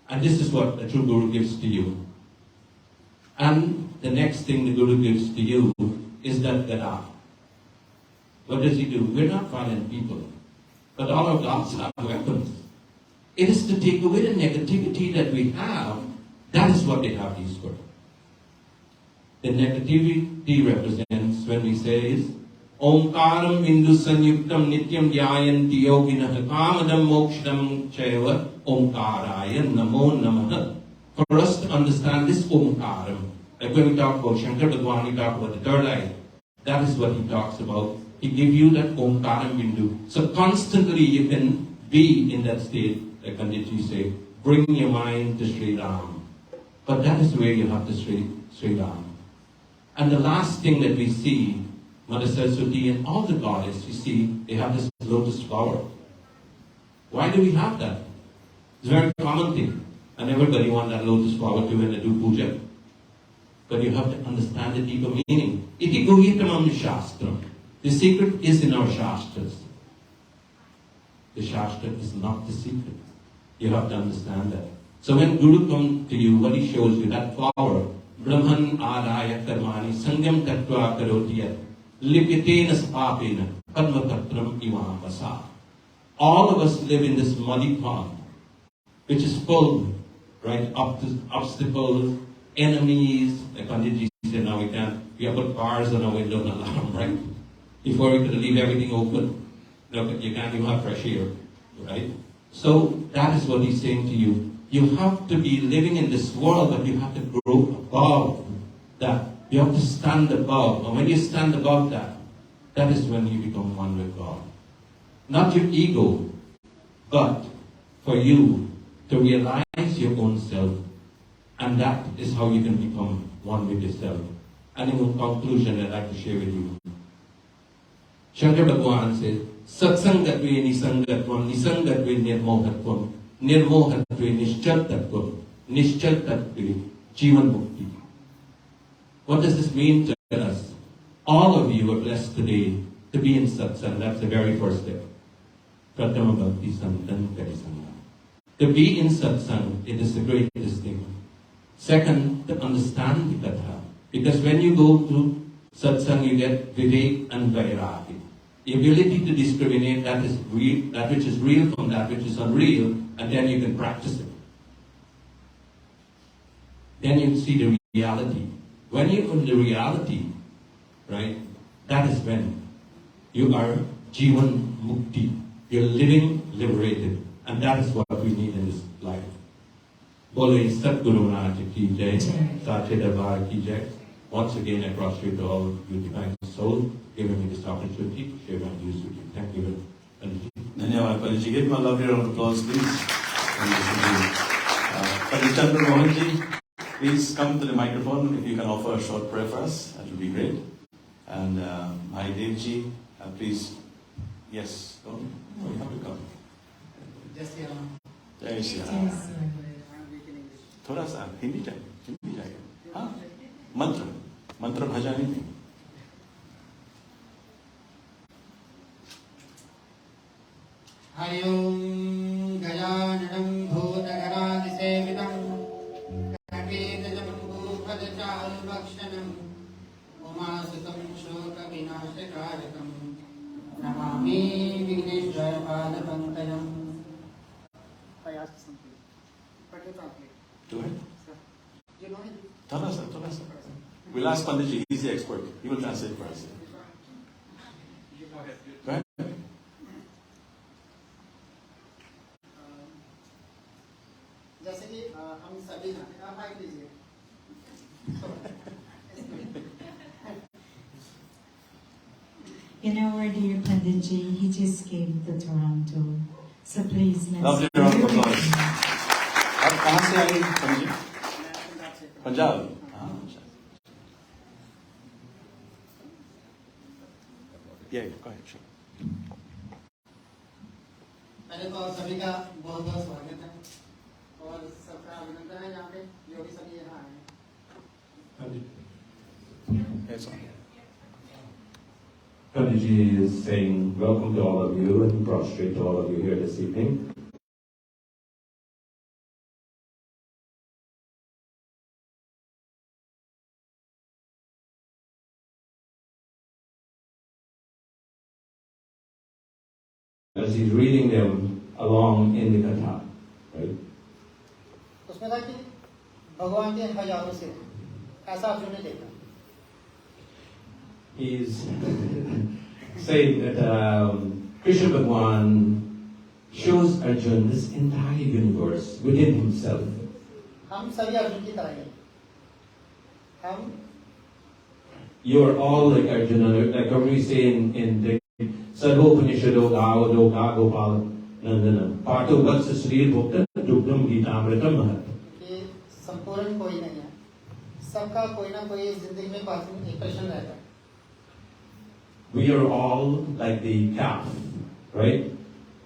Speaker 3: And this is what a true guru gives to you. And the next thing the guru gives to you is that Gada. What does he do? We're not violent people, but all our gods have weapons. It is to take away the negativity that we have. That is what they have these for. The negativity represents when we say Omkaram Bindu Sanyuktam Nityam Dhyayanti Yoginah Kamadam Mokshadam Chaiva Omkaraya Namo Namaha. For us to understand this Omkaram, like when we talk about Shankar Bhagwan, we talk about the third eye. That is what he talks about. He gives you that Omkaram Bindu. So constantly you can be in that state, like Panditji say, bring your mind to Sri Ram. But that is where you have to Sri Ram. And the last thing that we see Mother Saraswati and all the goddess, you see, they have this lotus flower. Why do we have that? It's a very common thing. And everybody wants that lotus flower to when they do puja. But you have to understand the deeper meaning. Iti guhitamam shastram. The secret is in our shastras. The shastra is not the secret. You have to understand that. So when Guru comes to you, what he shows you, that flower, Brahman adaya karmani sangam tattva karotiyat lipitena spapena padma patram ivam vasa. All of us live in this muddy pond, which is full, right, obstacles, enemies. Like Panditji said, now we have put bars on our window and alarm, right? Before we could leave everything open. Look, you can't even have fresh air, right? So that is what he's saying to you. You have to be living in this world, but you have to grow above that. You have to stand above. And when you stand above that, that is when you become one with God. Not your ego, but for you to realize your own self. And that is how you can become one with yourself. And in conclusion, I'd like to share with you. Shankar Bhagwan says, Satsangh gatve nisangatvam, nisangatve nirmohatvam, nirmohatve nischaltatvam, nischaltatve jivan mukti. What does this mean to us? All of you are blessed today to be in satsang. That's the very first step. Pratama bhakti santan karisanga. To be in satsang, it is the greatest thing. Second, to understand the katha. Because when you go to satsang, you get vivek and vairagi. The ability to discriminate that is real, that which is real from that which is unreal, and then you can practice it. Then you see the reality. When you're in the reality, right, that is when you are jivan mukti. You're living liberated. And that is what we need in this life. Bole Satguru Maharaj ki jai, Sache Darbar ki jai. Once again, I prostrate to all you divine souls, giving me this opportunity to share my views with you. Thank you very much.
Speaker 1: Dhanyawad, Panditji. Give him a lovely round of applause, please. Pandit Chandra Mohanji, please come to the microphone. If you can offer a short prayer for us, that would be great. And Bhai Devji, please. Yes, go. Oh, you have to come. Jai Shri Ram. थोड़ा सा हिंदी जाएगा हाँ मंत्र भजन ही नहीं
Speaker 4: हरि ओम गजाननं भूतगणादिसेवितं कपितजम्बूफलचारुभक्षणं उमासुतं शोकविनाशकारकं Namami विघ्नेश्वरपादपङ्कजम्.
Speaker 1: Do it. Thoda sa. We'll ask Panditji, he's the expert. He will translate for us. Go ahead.
Speaker 4: जैसे कि हम सभी जानते हैं, आप माइक लीजिए.
Speaker 5: You know, our dear Panditji, he just came to Toronto. So please, let's...
Speaker 1: Lovely round of applause. आप कहाँ से आए Punjab? Punjab. Yeah, go ahead. Sure.
Speaker 4: पहले तो सभी का बहुत बहुत स्वागत है और सबका अभिनंदन है यहाँ पे जो भी सभी यहाँ आए हैं.
Speaker 1: Yes, sir.
Speaker 3: Panditji is saying, welcome to all of you and prostrate to all of you here this evening. As he's reading them along in the katha, right?
Speaker 4: उसमें था कि भगवान के हजारों से ऐसा अर्जुन ने देखा.
Speaker 3: He's saying that Krishna Bhagwan shows Arjuna this entire universe within himself.
Speaker 4: हम सभी अर्जुन की तरह हैं. हम
Speaker 3: You're all like Arjuna, like we say in the Sarvopanishado Gavo Gopal Nandana. Pato Vatsa Sri Bhukta Dugdam Gita Amritam Mahat.
Speaker 4: कि संपूर्ण कोई नहीं है. सबका कोई ना कोई जिंदगी में एक प्रश्न रहता है.
Speaker 3: we are all like the calf, right?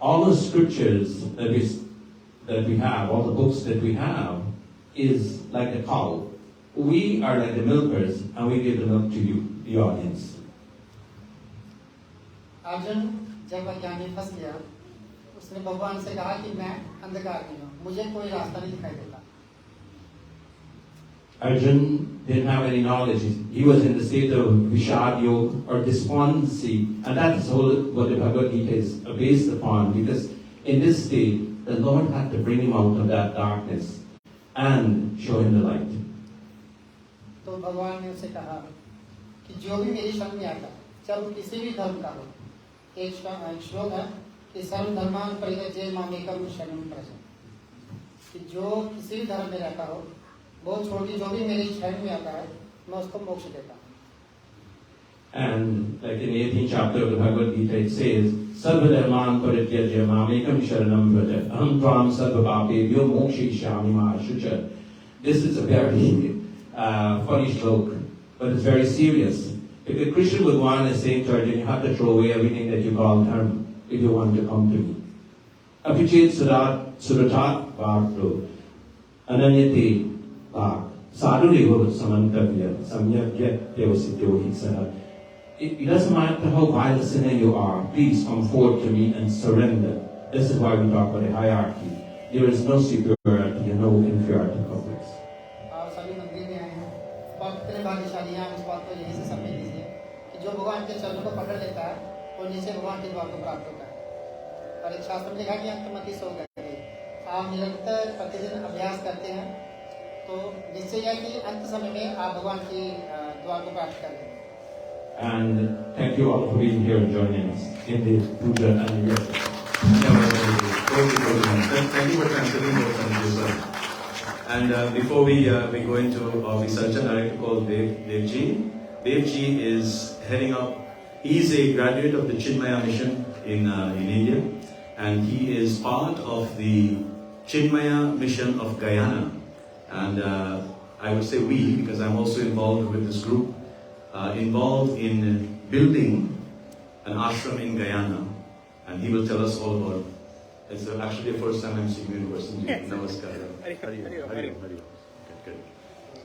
Speaker 3: All the scriptures that we have, all the books that we have, is like the cow. We are like the milkers, and we give the milk to you, the audience.
Speaker 4: Arjun जब अज्ञानी फंस गया, उसने भगवान से कहा कि मैं अंधकार में हूँ, मुझे कोई रास्ता नहीं दिखाई देता.
Speaker 3: Arjun didn't have any knowledge. He was in the state of Vishad Yoga or despondency, and that's what the Bhagavad Gita is based upon, because in this state, the Lord had to bring him out of that darkness and show him the light.
Speaker 4: तो भगवान ने उसे कहा कि जो भी मेरी शरण में आता, चाहे किसी भी धर्म का हो, एक श्लोक है कि सर्व धर्मान परित्यज्य मामेकम शरणं व्रज, कि जो किसी भी धर्म में रहता हो, बहुत छोटी जो भी मेरी शरण में आता है, मैं उसको मोक्ष देता हूँ.
Speaker 3: And like in the 18th chapter of the Bhagavad Gita, it says, Sarva dharman parityajya mamekam sharanam vraja aham tvam sarva papebhyo mokshayishyami ma shucha. This is a very funny stroke, but it's very serious. If the Krishna Bhagavan is saying to Arjuna, you have to throw away everything that you call dharma if you want to come to me. Apichet suratat bharto ananyate bhak sadhurevo samantavya samyakya devasityo hitsaha. It doesn't matter how vile a sinner you are, please come forward to me and surrender. This is why we talk about a hierarchy. There is no superiority and no inferiority complex.
Speaker 4: आप सभी मंदिर में आए हैं, और कितने भाग्यशाली हैं, इस बात को यहीं से समझ लीजिए कि जो भगवान के चरणों को पकड़ लेता है, वो नीचे भगवान के द्वार को प्राप्त होता है. और एक शास्त्र में लिखा कि अंतमति सो गए. आप निरंतर प्रतिदिन अभ्यास करते हैं, तो निश्चय है कि अंत समय में आप भगवान के द्वार को प्राप्त करेंगे.
Speaker 3: And thank you all for being here and joining us in the puja and the
Speaker 1: Thank you for transferring those messages, sir. And before we go into Visarjan, I like to call Devji. Devji is heading up. He is a graduate of the Chinmaya mission in India, and he is part of the Chinmaya mission of Guyana. And I would say we, because I'm also involved with this group, involved in building an ashram in Guyana, and he will tell us all about it. It's actually the first time I'm seeing you in person. Namaskar. Hari. Good.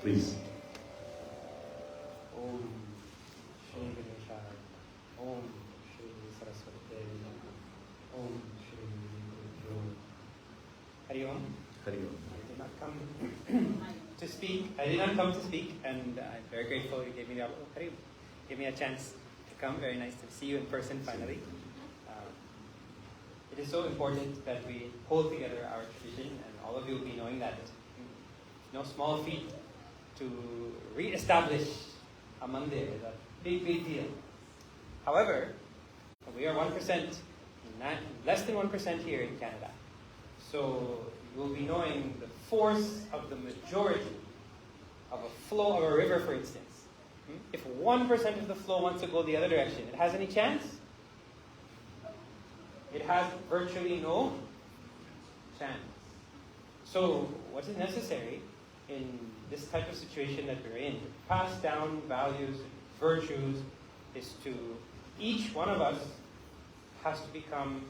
Speaker 1: Please.
Speaker 6: Om Shri Ganeshaya, Om Shri Saraswati, Om Shri Guru. Hari Om.
Speaker 1: Hari Om.
Speaker 6: I did not come to speak. I did not come to speak, and I'm very grateful you gave me a chance to come. Very nice to see you in person finally. It is so important that we hold together our tradition, and all of you will be knowing that it's no small feat to re-establish a mandir is a big deal. However, we are 1%, less than 1% here in Canada. So you will be knowing the force of the majority of a flow of a river, for instance. If 1% of the flow wants to go the other direction, it has any chance? It has virtually no chance. So what is necessary in this type of situation that we're in, to pass down values, virtues, is to, each one of us has to become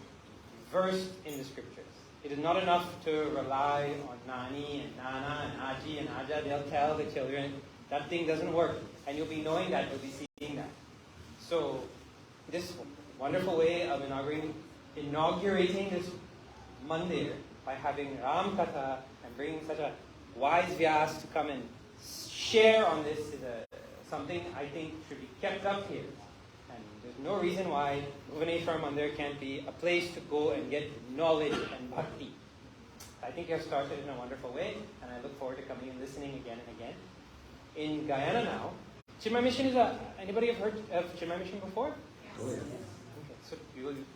Speaker 6: versed in the scriptures. It is not enough to rely on Nani and Nana and Aji and Aja. They'll tell the children. That thing doesn't work. And you'll be knowing that, you'll be seeing that. So this wonderful way of inaugurating this mandir by having Ram Katha and bringing such a wise Vyas to come and share on this is something I think should be kept up here. And there's no reason why Bhuvaneshwar Mandir can't be a place to go and get knowledge and bhakti. I think you have started in a wonderful way, and I look forward to coming and listening again and again. In Guyana now, Chinmaya Mission is anybody have heard of Chinmaya Mission before?
Speaker 1: Oh, yeah.
Speaker 6: So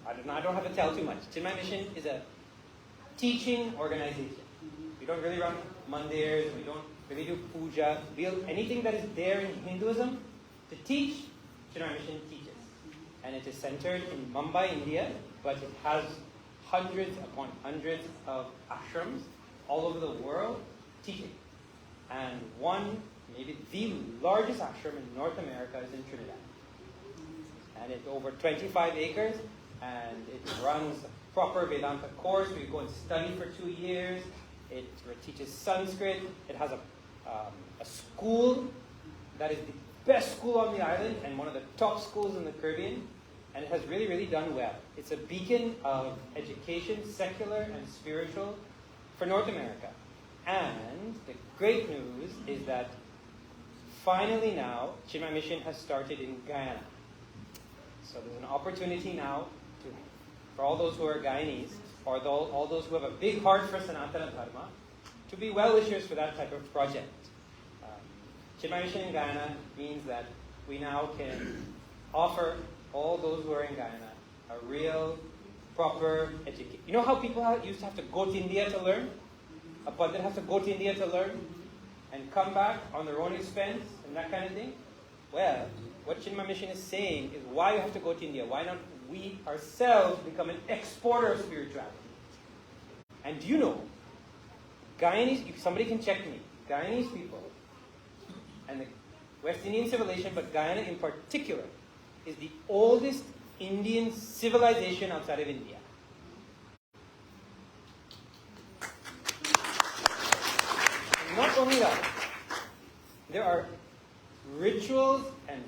Speaker 6: I don't have to tell too much. Chinmaya Mission is a teaching organization. We don't really run mandirs, we don't really do puja. Anything that is there in Hinduism to teach, Chinmaya Mission teaches. And it is centered in Mumbai, India, but it has hundreds upon hundreds of ashrams all over the world teaching. And one, maybe the largest ashram in North America is in Trinidad. and it's over 25 acres, and it runs a proper Vedanta course where you go and study for 2 years. It teaches Sanskrit. It has a school that is the best school on the island and one of the top schools in the Caribbean, and it has really, really done well. It's a beacon of education, secular and spiritual, for North America. And the great news is that finally now, Chinmaya Mission has started in Guyana. So there's an opportunity now for all those who are Guyanese, or all those who have a big heart for Sanatana Dharma, to be well-wishers for that type of project. Chinmaya Mission in Guyana means that we now can offer all those who are in Guyana a real, proper education. You know how people used to have to go to India to learn? A Pandit has to go to India to learn and come back on their own expense and that kind of thing? Well, what Chinmaya Mission is saying is, why you have to go to India? Why not we ourselves become an exporter of spirituality? And do you know, Guyanese, somebody can check me, Guyanese people and the West Indian civilization, but Guyana in particular, is the oldest Indian civilization outside of India. And not only that, there are rituals and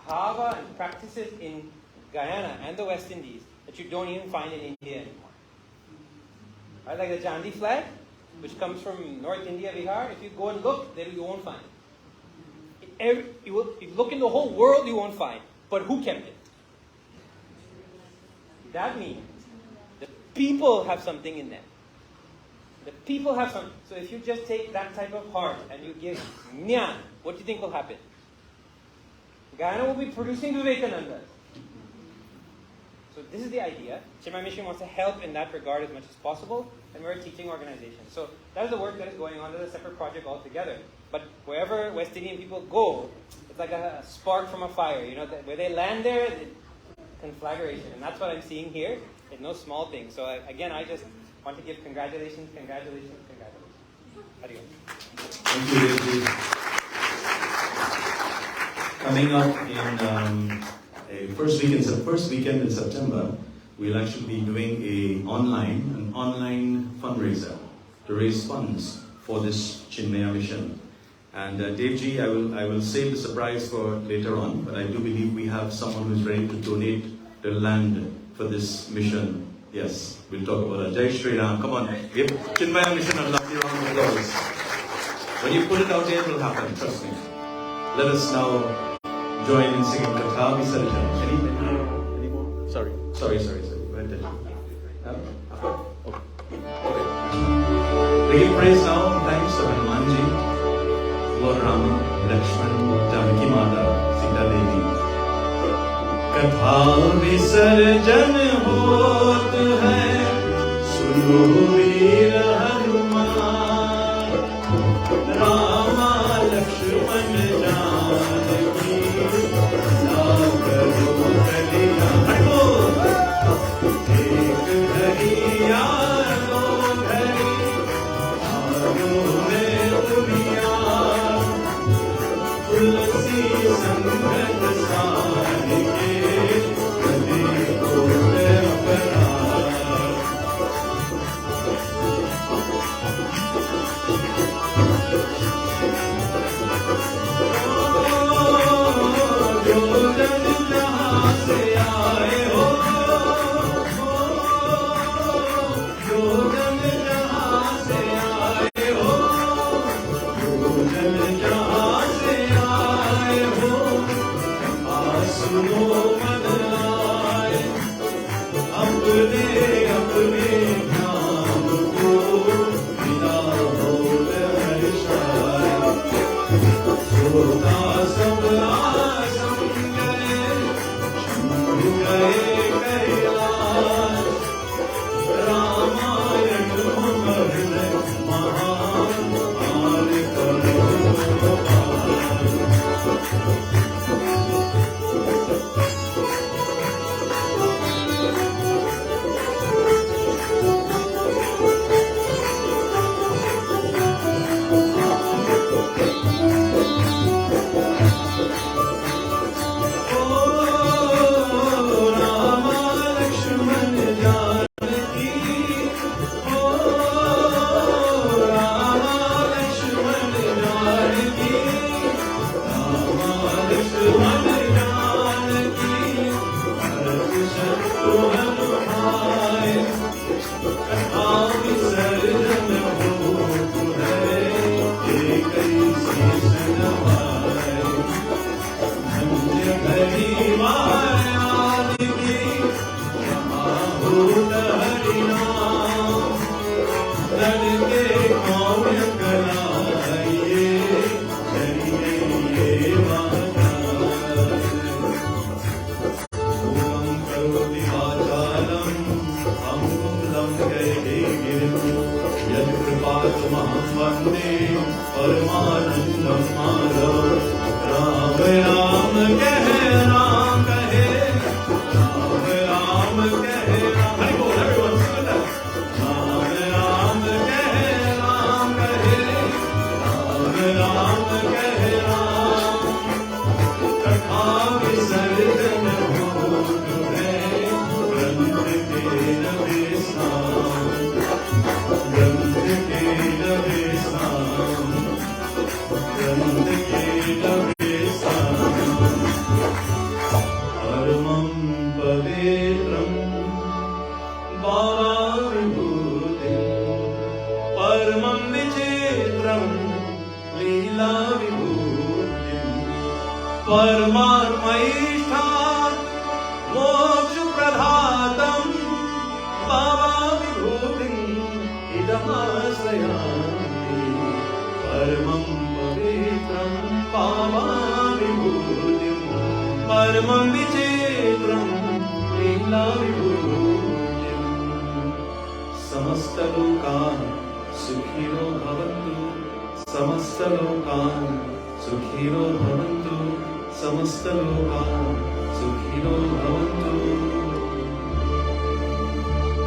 Speaker 6: bhava and practices in Guyana and the West Indies that you don't even find in India anymore. Right? Like the Jandi flag, which comes from North India, Bihar. If you go and look, there you won't find it. If you look in the whole world, you won't find. But who kept it? That means the people have something in them. The people have something. So if you just take that type of heart and you give jnana, what do you think will happen? Guyana will be producing Vivekanandas. So this is the idea. Chinmaya Mission wants to help in that regard as much as possible, and we're a teaching organization. So that is the work that is going on. That's a separate project altogether. But wherever West Indian people go, it's like a spark from a fire. You know, where they land there, conflagration. And that's what I'm seeing here. It's no small thing. So again, I just want to give congratulations. Adios.
Speaker 1: Thank you, Devi. Coming up in first weekend in September, we'll actually be doing an online fundraiser to raise funds for this Chinmaya Mission. And Devji, I will save the surprise for later on, but I do believe we have someone who's ready to donate the land for this mission. Yes, we'll talk about that. Jai Shri Ram. Come on, give Chinmaya Mission a lovely round of applause. When you put it out there, it will happen, trust me. Let us now join in singing Katha Visarjan. Any more? Sorry. Go ahead. Okay. We give praise now and thanks to Hanuman ji, Lord Rama, Lakshman, Janaki Mata, Sita Devi. Katha Visarjan होत है, सुनो वीर हनुमान, रामा लक्ष्मण जानकी, साकरो कलिया एक धरिया दो धरी, आयो में दुनिया, तुलसी संगत सारिके, कली को अपना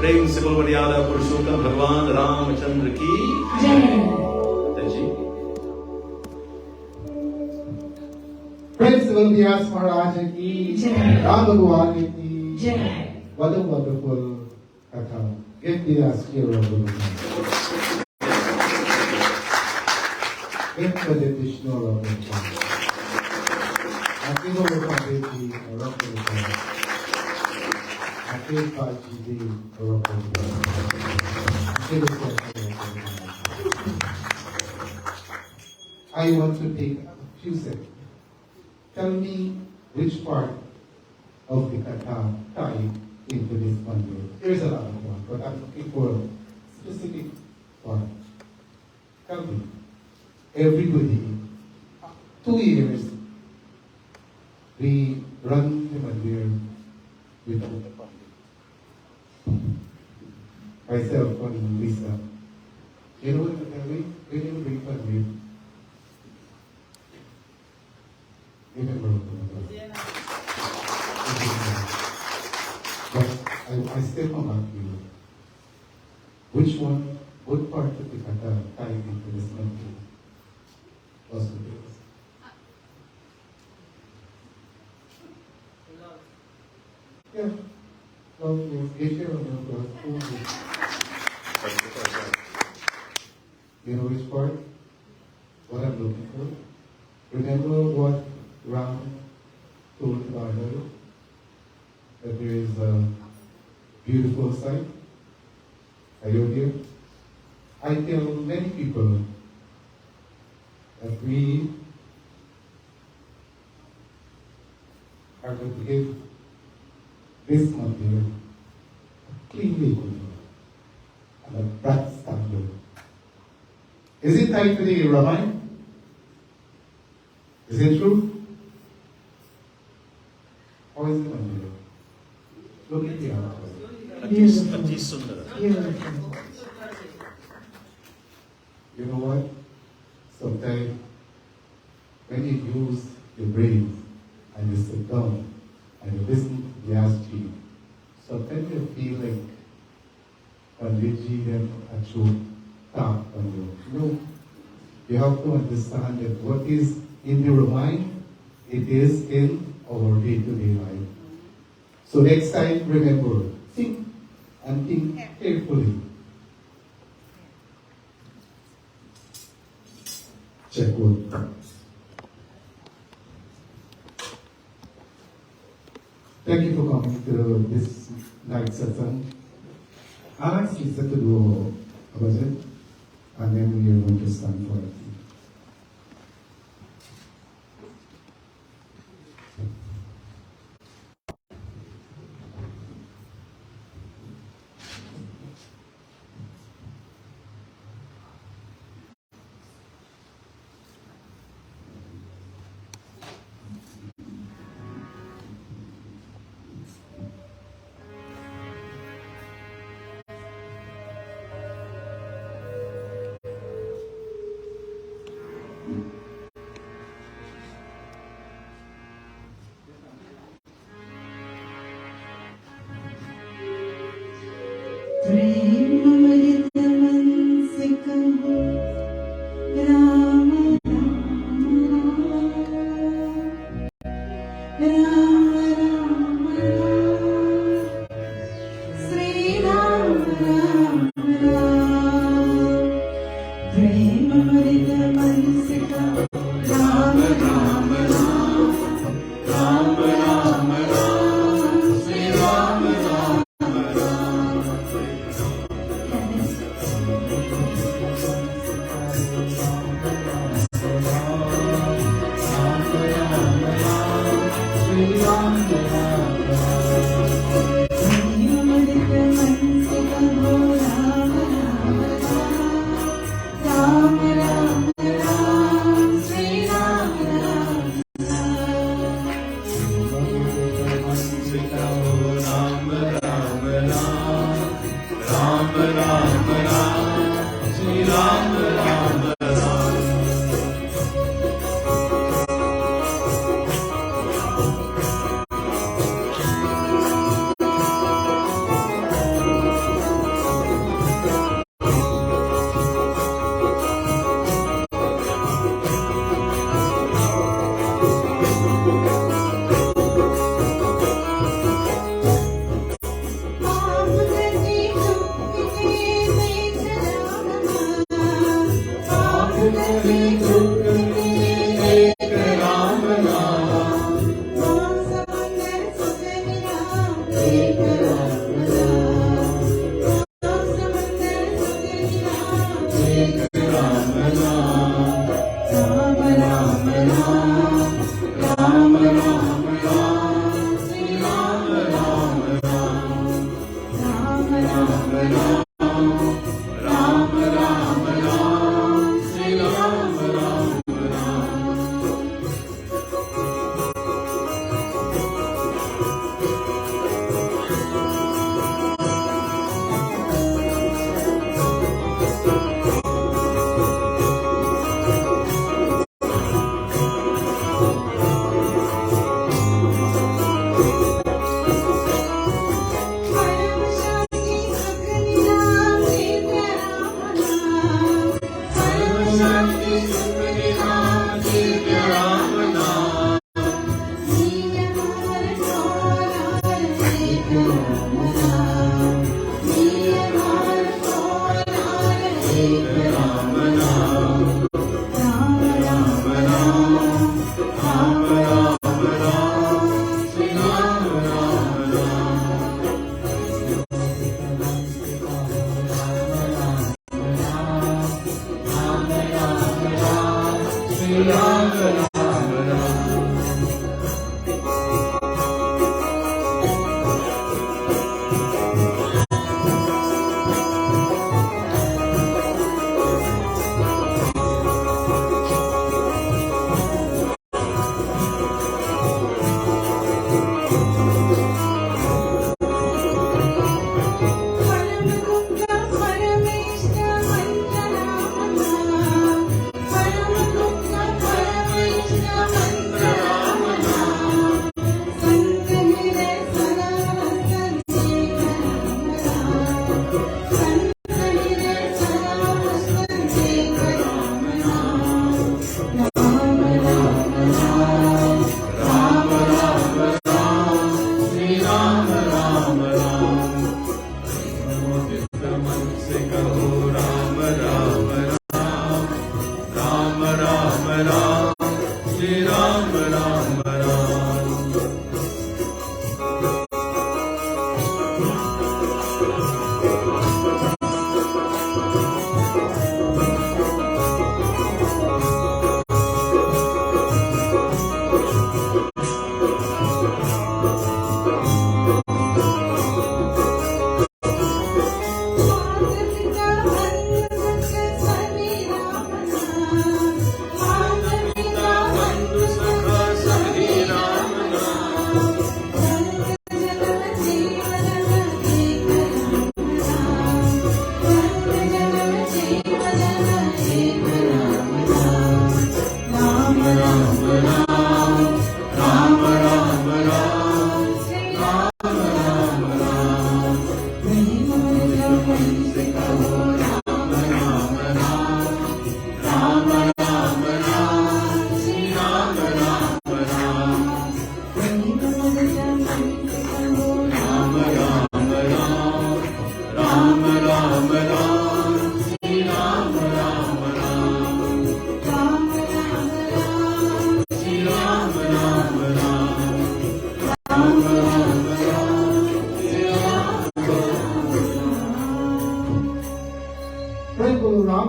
Speaker 1: प्रेम से बोल मर्यादा पुरुषोत्तम भगवान रामचंद्र की जय।
Speaker 2: Principal Vyas Maharaj ki Ram Bhagwan ki
Speaker 5: Jai.
Speaker 2: What a wonderful katha. Give the hero of the Give the Vishnu of the Ati Guru Pandit ji of the Ati Paji ji of the I want to take a few seconds. Tell me which part of the katha tie into this mandir. There's a lot of one, but I'm looking for a specific part. Tell me. Everybody, 2 years, we run the mandir without a pandit. Myself and Lisa. You know what I'm telling? We didn't bring pandit. Remember, but I still come back to you. Which one, what part of the katha tied into this mandir was the biggest? Yeah. Love is Asia or love. You know which part? What I'm looking for? Remember what Rama told Bharat that there is a beautiful site, Ayodhya. I tell many people that we are going to give this mandir a clean label and a bright standard. Is it tied to the Ramayana? Is it true? How is it mandir? Look at the outside.
Speaker 1: अति सुंदर।
Speaker 2: You know what? Sometimes when you use your brain and you sit down and you listen to the Aschi, sometimes you feel like Panditji them a true talk on you. No, you have to understand that what is in your mind, it is in our day-to-day life. So next time, remember, think and think carefully. Check word. Thank you for coming. to this night satsang. I'll ask Lisa to do a bhajan, and then we are going to stand for it.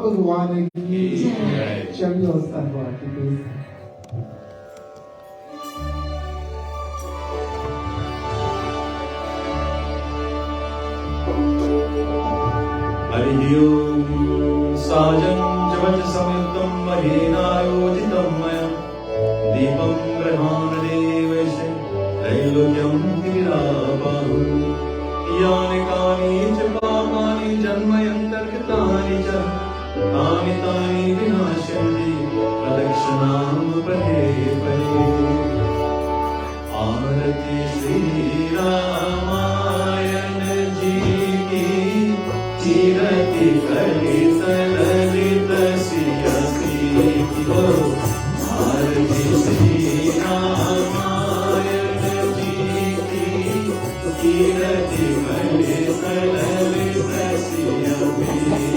Speaker 2: भगवान की चलिए उस तरह की
Speaker 1: हरि ओम साजन जवच संयुक्तं महेनायोजितं मया दीपं ब्रह्माण्डदेवस्य त्रैलोक्यं गिरापाहु यानि कानि च पापानि जन्मयन्तर्कृतानि च तानि तानि विनाश्यन्ति प्रदक्षिणां पथे पथे आरति श्री रामायण जी की कीरति कलित ललित सियति की आरति श्री रामायण जी की कीरति कलित ललित सियति की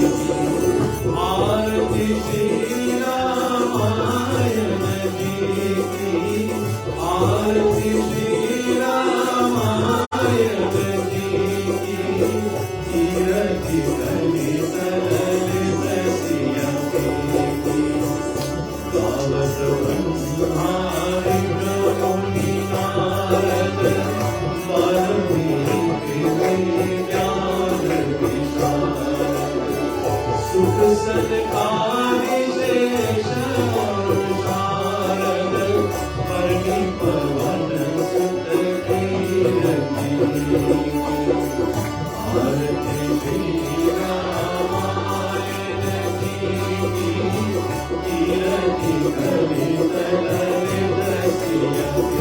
Speaker 1: आरति श्री रामायण जी की आरती श्री रामायण जी की कीरति कलित ललित सियति की गावत ब्रह्मादि मुनि नारद वाल्मीकि ज्ञान विशारद सुख सत्कारि शेष और शारद परनि पवन सुत कीरति आरति श्री रामायण जी की कीरति कलित Lalit सियति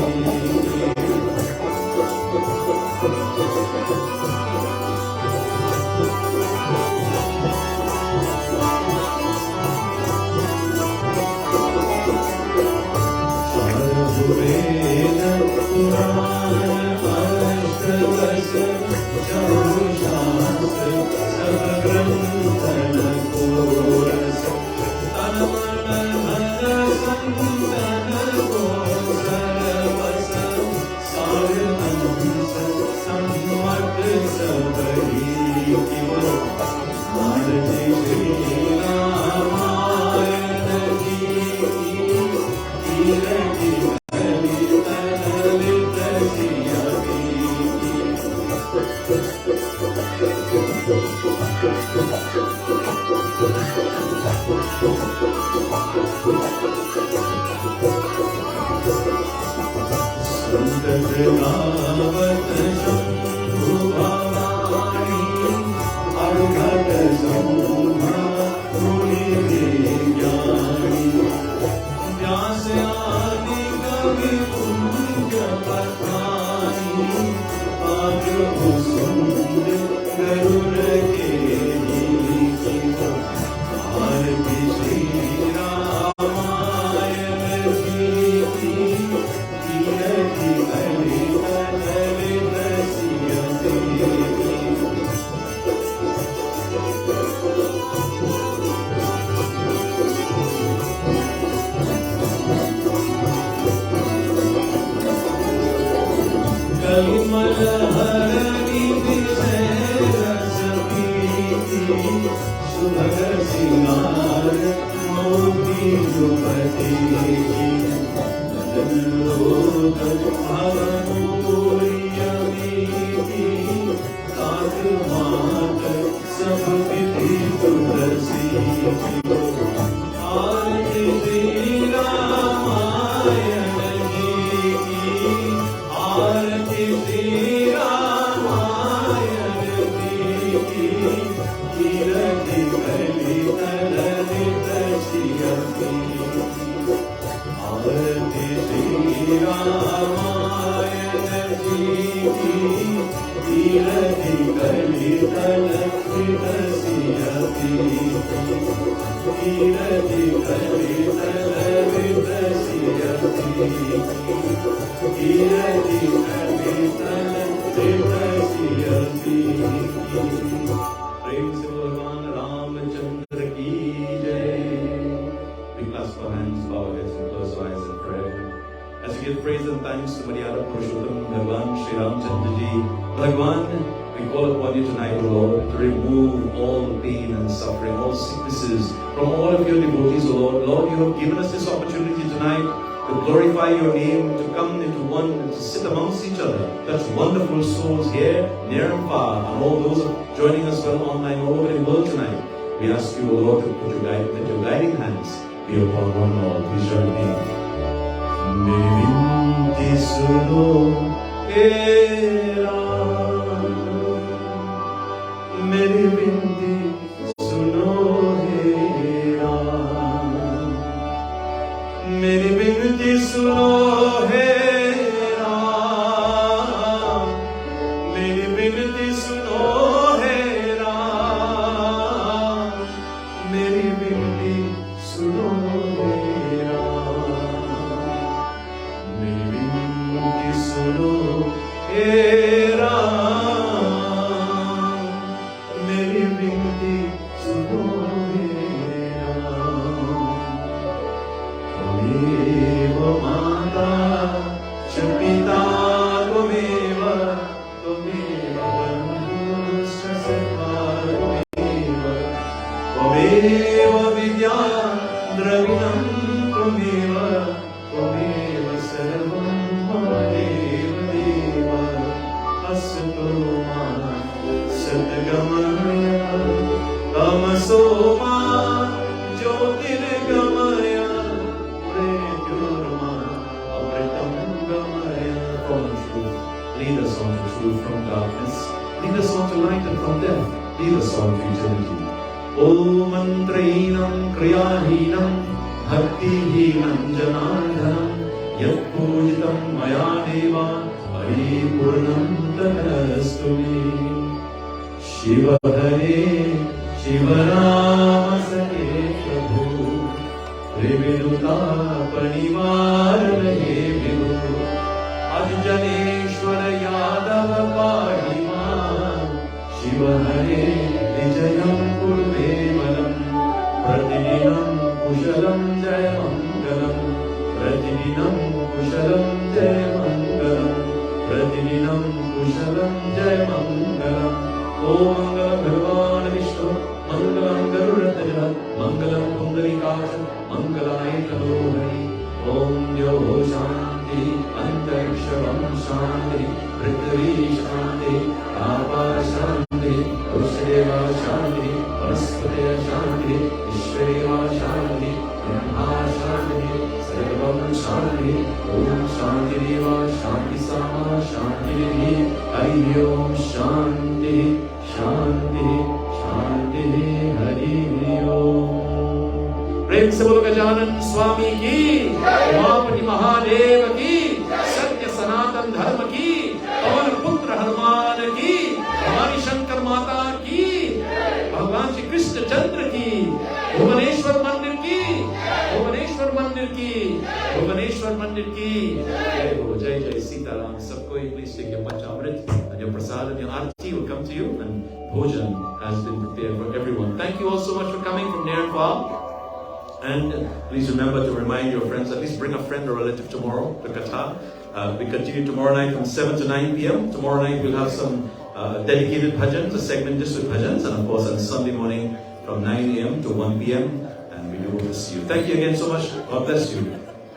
Speaker 1: thanks to Maryada Purushottam Bhagwan Sri Ramchandra Ji. Bhagwan, we call upon you tonight, O Lord, to remove all pain and suffering, all sicknesses from all of your devotees, O Lord. Lord, you have given us this opportunity tonight to glorify your name, to come into one, and to sit amongst each other. Such wonderful souls here, near and far, and all those joining us well online all over the world tonight. We ask you, O Lord, to put let your guiding hands be upon one and all. Please join me. Meri binti suno, he Ram. Meri binti suno, he Ram. Meri binti suno, he Ram. Meri binti suno, he Ram. Meri binti suno, he Ram. Meri binti suno, he Ram. Meri binti suno, he Ram. Tvameva mata cha pita tvameva bandhuscha sakha tvameva vidya dravinam tvameva sarvam mama deva deva asato ma satgamaya tamaso ma jyotirgamaya lead us on to truth from darkness, lead us on to light and from death, lead us on to eternity. Om mantrainam kriyahinam bhaktihinam janardhanam yat pujitam maya deva paripurnam tadastu me. Shiva Hare Shiva Rama Sake Prabhu Trividuta Panivarane Vibhu Ajjaneshwara Yadava Pahima Shiva Hare Vijayam Kurve Malam Pratidinam Kushalam Jaya Mangalam Pratidinam Kushalam Jaya Mangalam Pratidinam Kushalam Jaya Mangalam Om Mangalam Bhagavan Vishnu Mangalam Garudataya Mangalam Pundarikasha Mangalaya Kalohari Om Yo Shanti Antarishavam Shanti Prithvi Shanti Apa Shanti Ushadeva Shanti Vanaspataya Shanti Ishwareva Shanti Brahma Shanti Sarvam Shanti Om Shanti Deva Shanti Sama Shanti Devi Hari Om Shanti Shanti Shanti Hari Om. प्रेम से बोलो गजानन स्वामी की, उमापति महादेव की, सत्य सनातन धर्म की, पवन पुत्र हनुमान की, हमारी शंकर माता की, भगवान श्री कृष्ण चंद्र की, भुवनेश्वर मंदिर की, भुवनेश्वर मंदिर की, भुवनेश्वर मंदिर की। जय हो, जय जय सीताराम। सबको please take your Panchamrit and your Prasad and your Arti will come to you, and Bhojan has been prepared for everyone. Thank you all so much for coming from near and far. And please remember to remind your friends, at least bring a friend or relative tomorrow to Katha. We continue tomorrow night from 7 to 9 p.m. Tomorrow night we'll have some dedicated bhajans, a segment just with bhajans, and of course on Sunday morning from 9 a.m. to 1 p.m. And we do hope to see you. Thank you again so much. God bless you.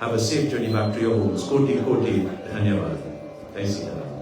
Speaker 1: Have a safe journey back to your homes. Koti Koti Dhanyavad. Jai Sitaram.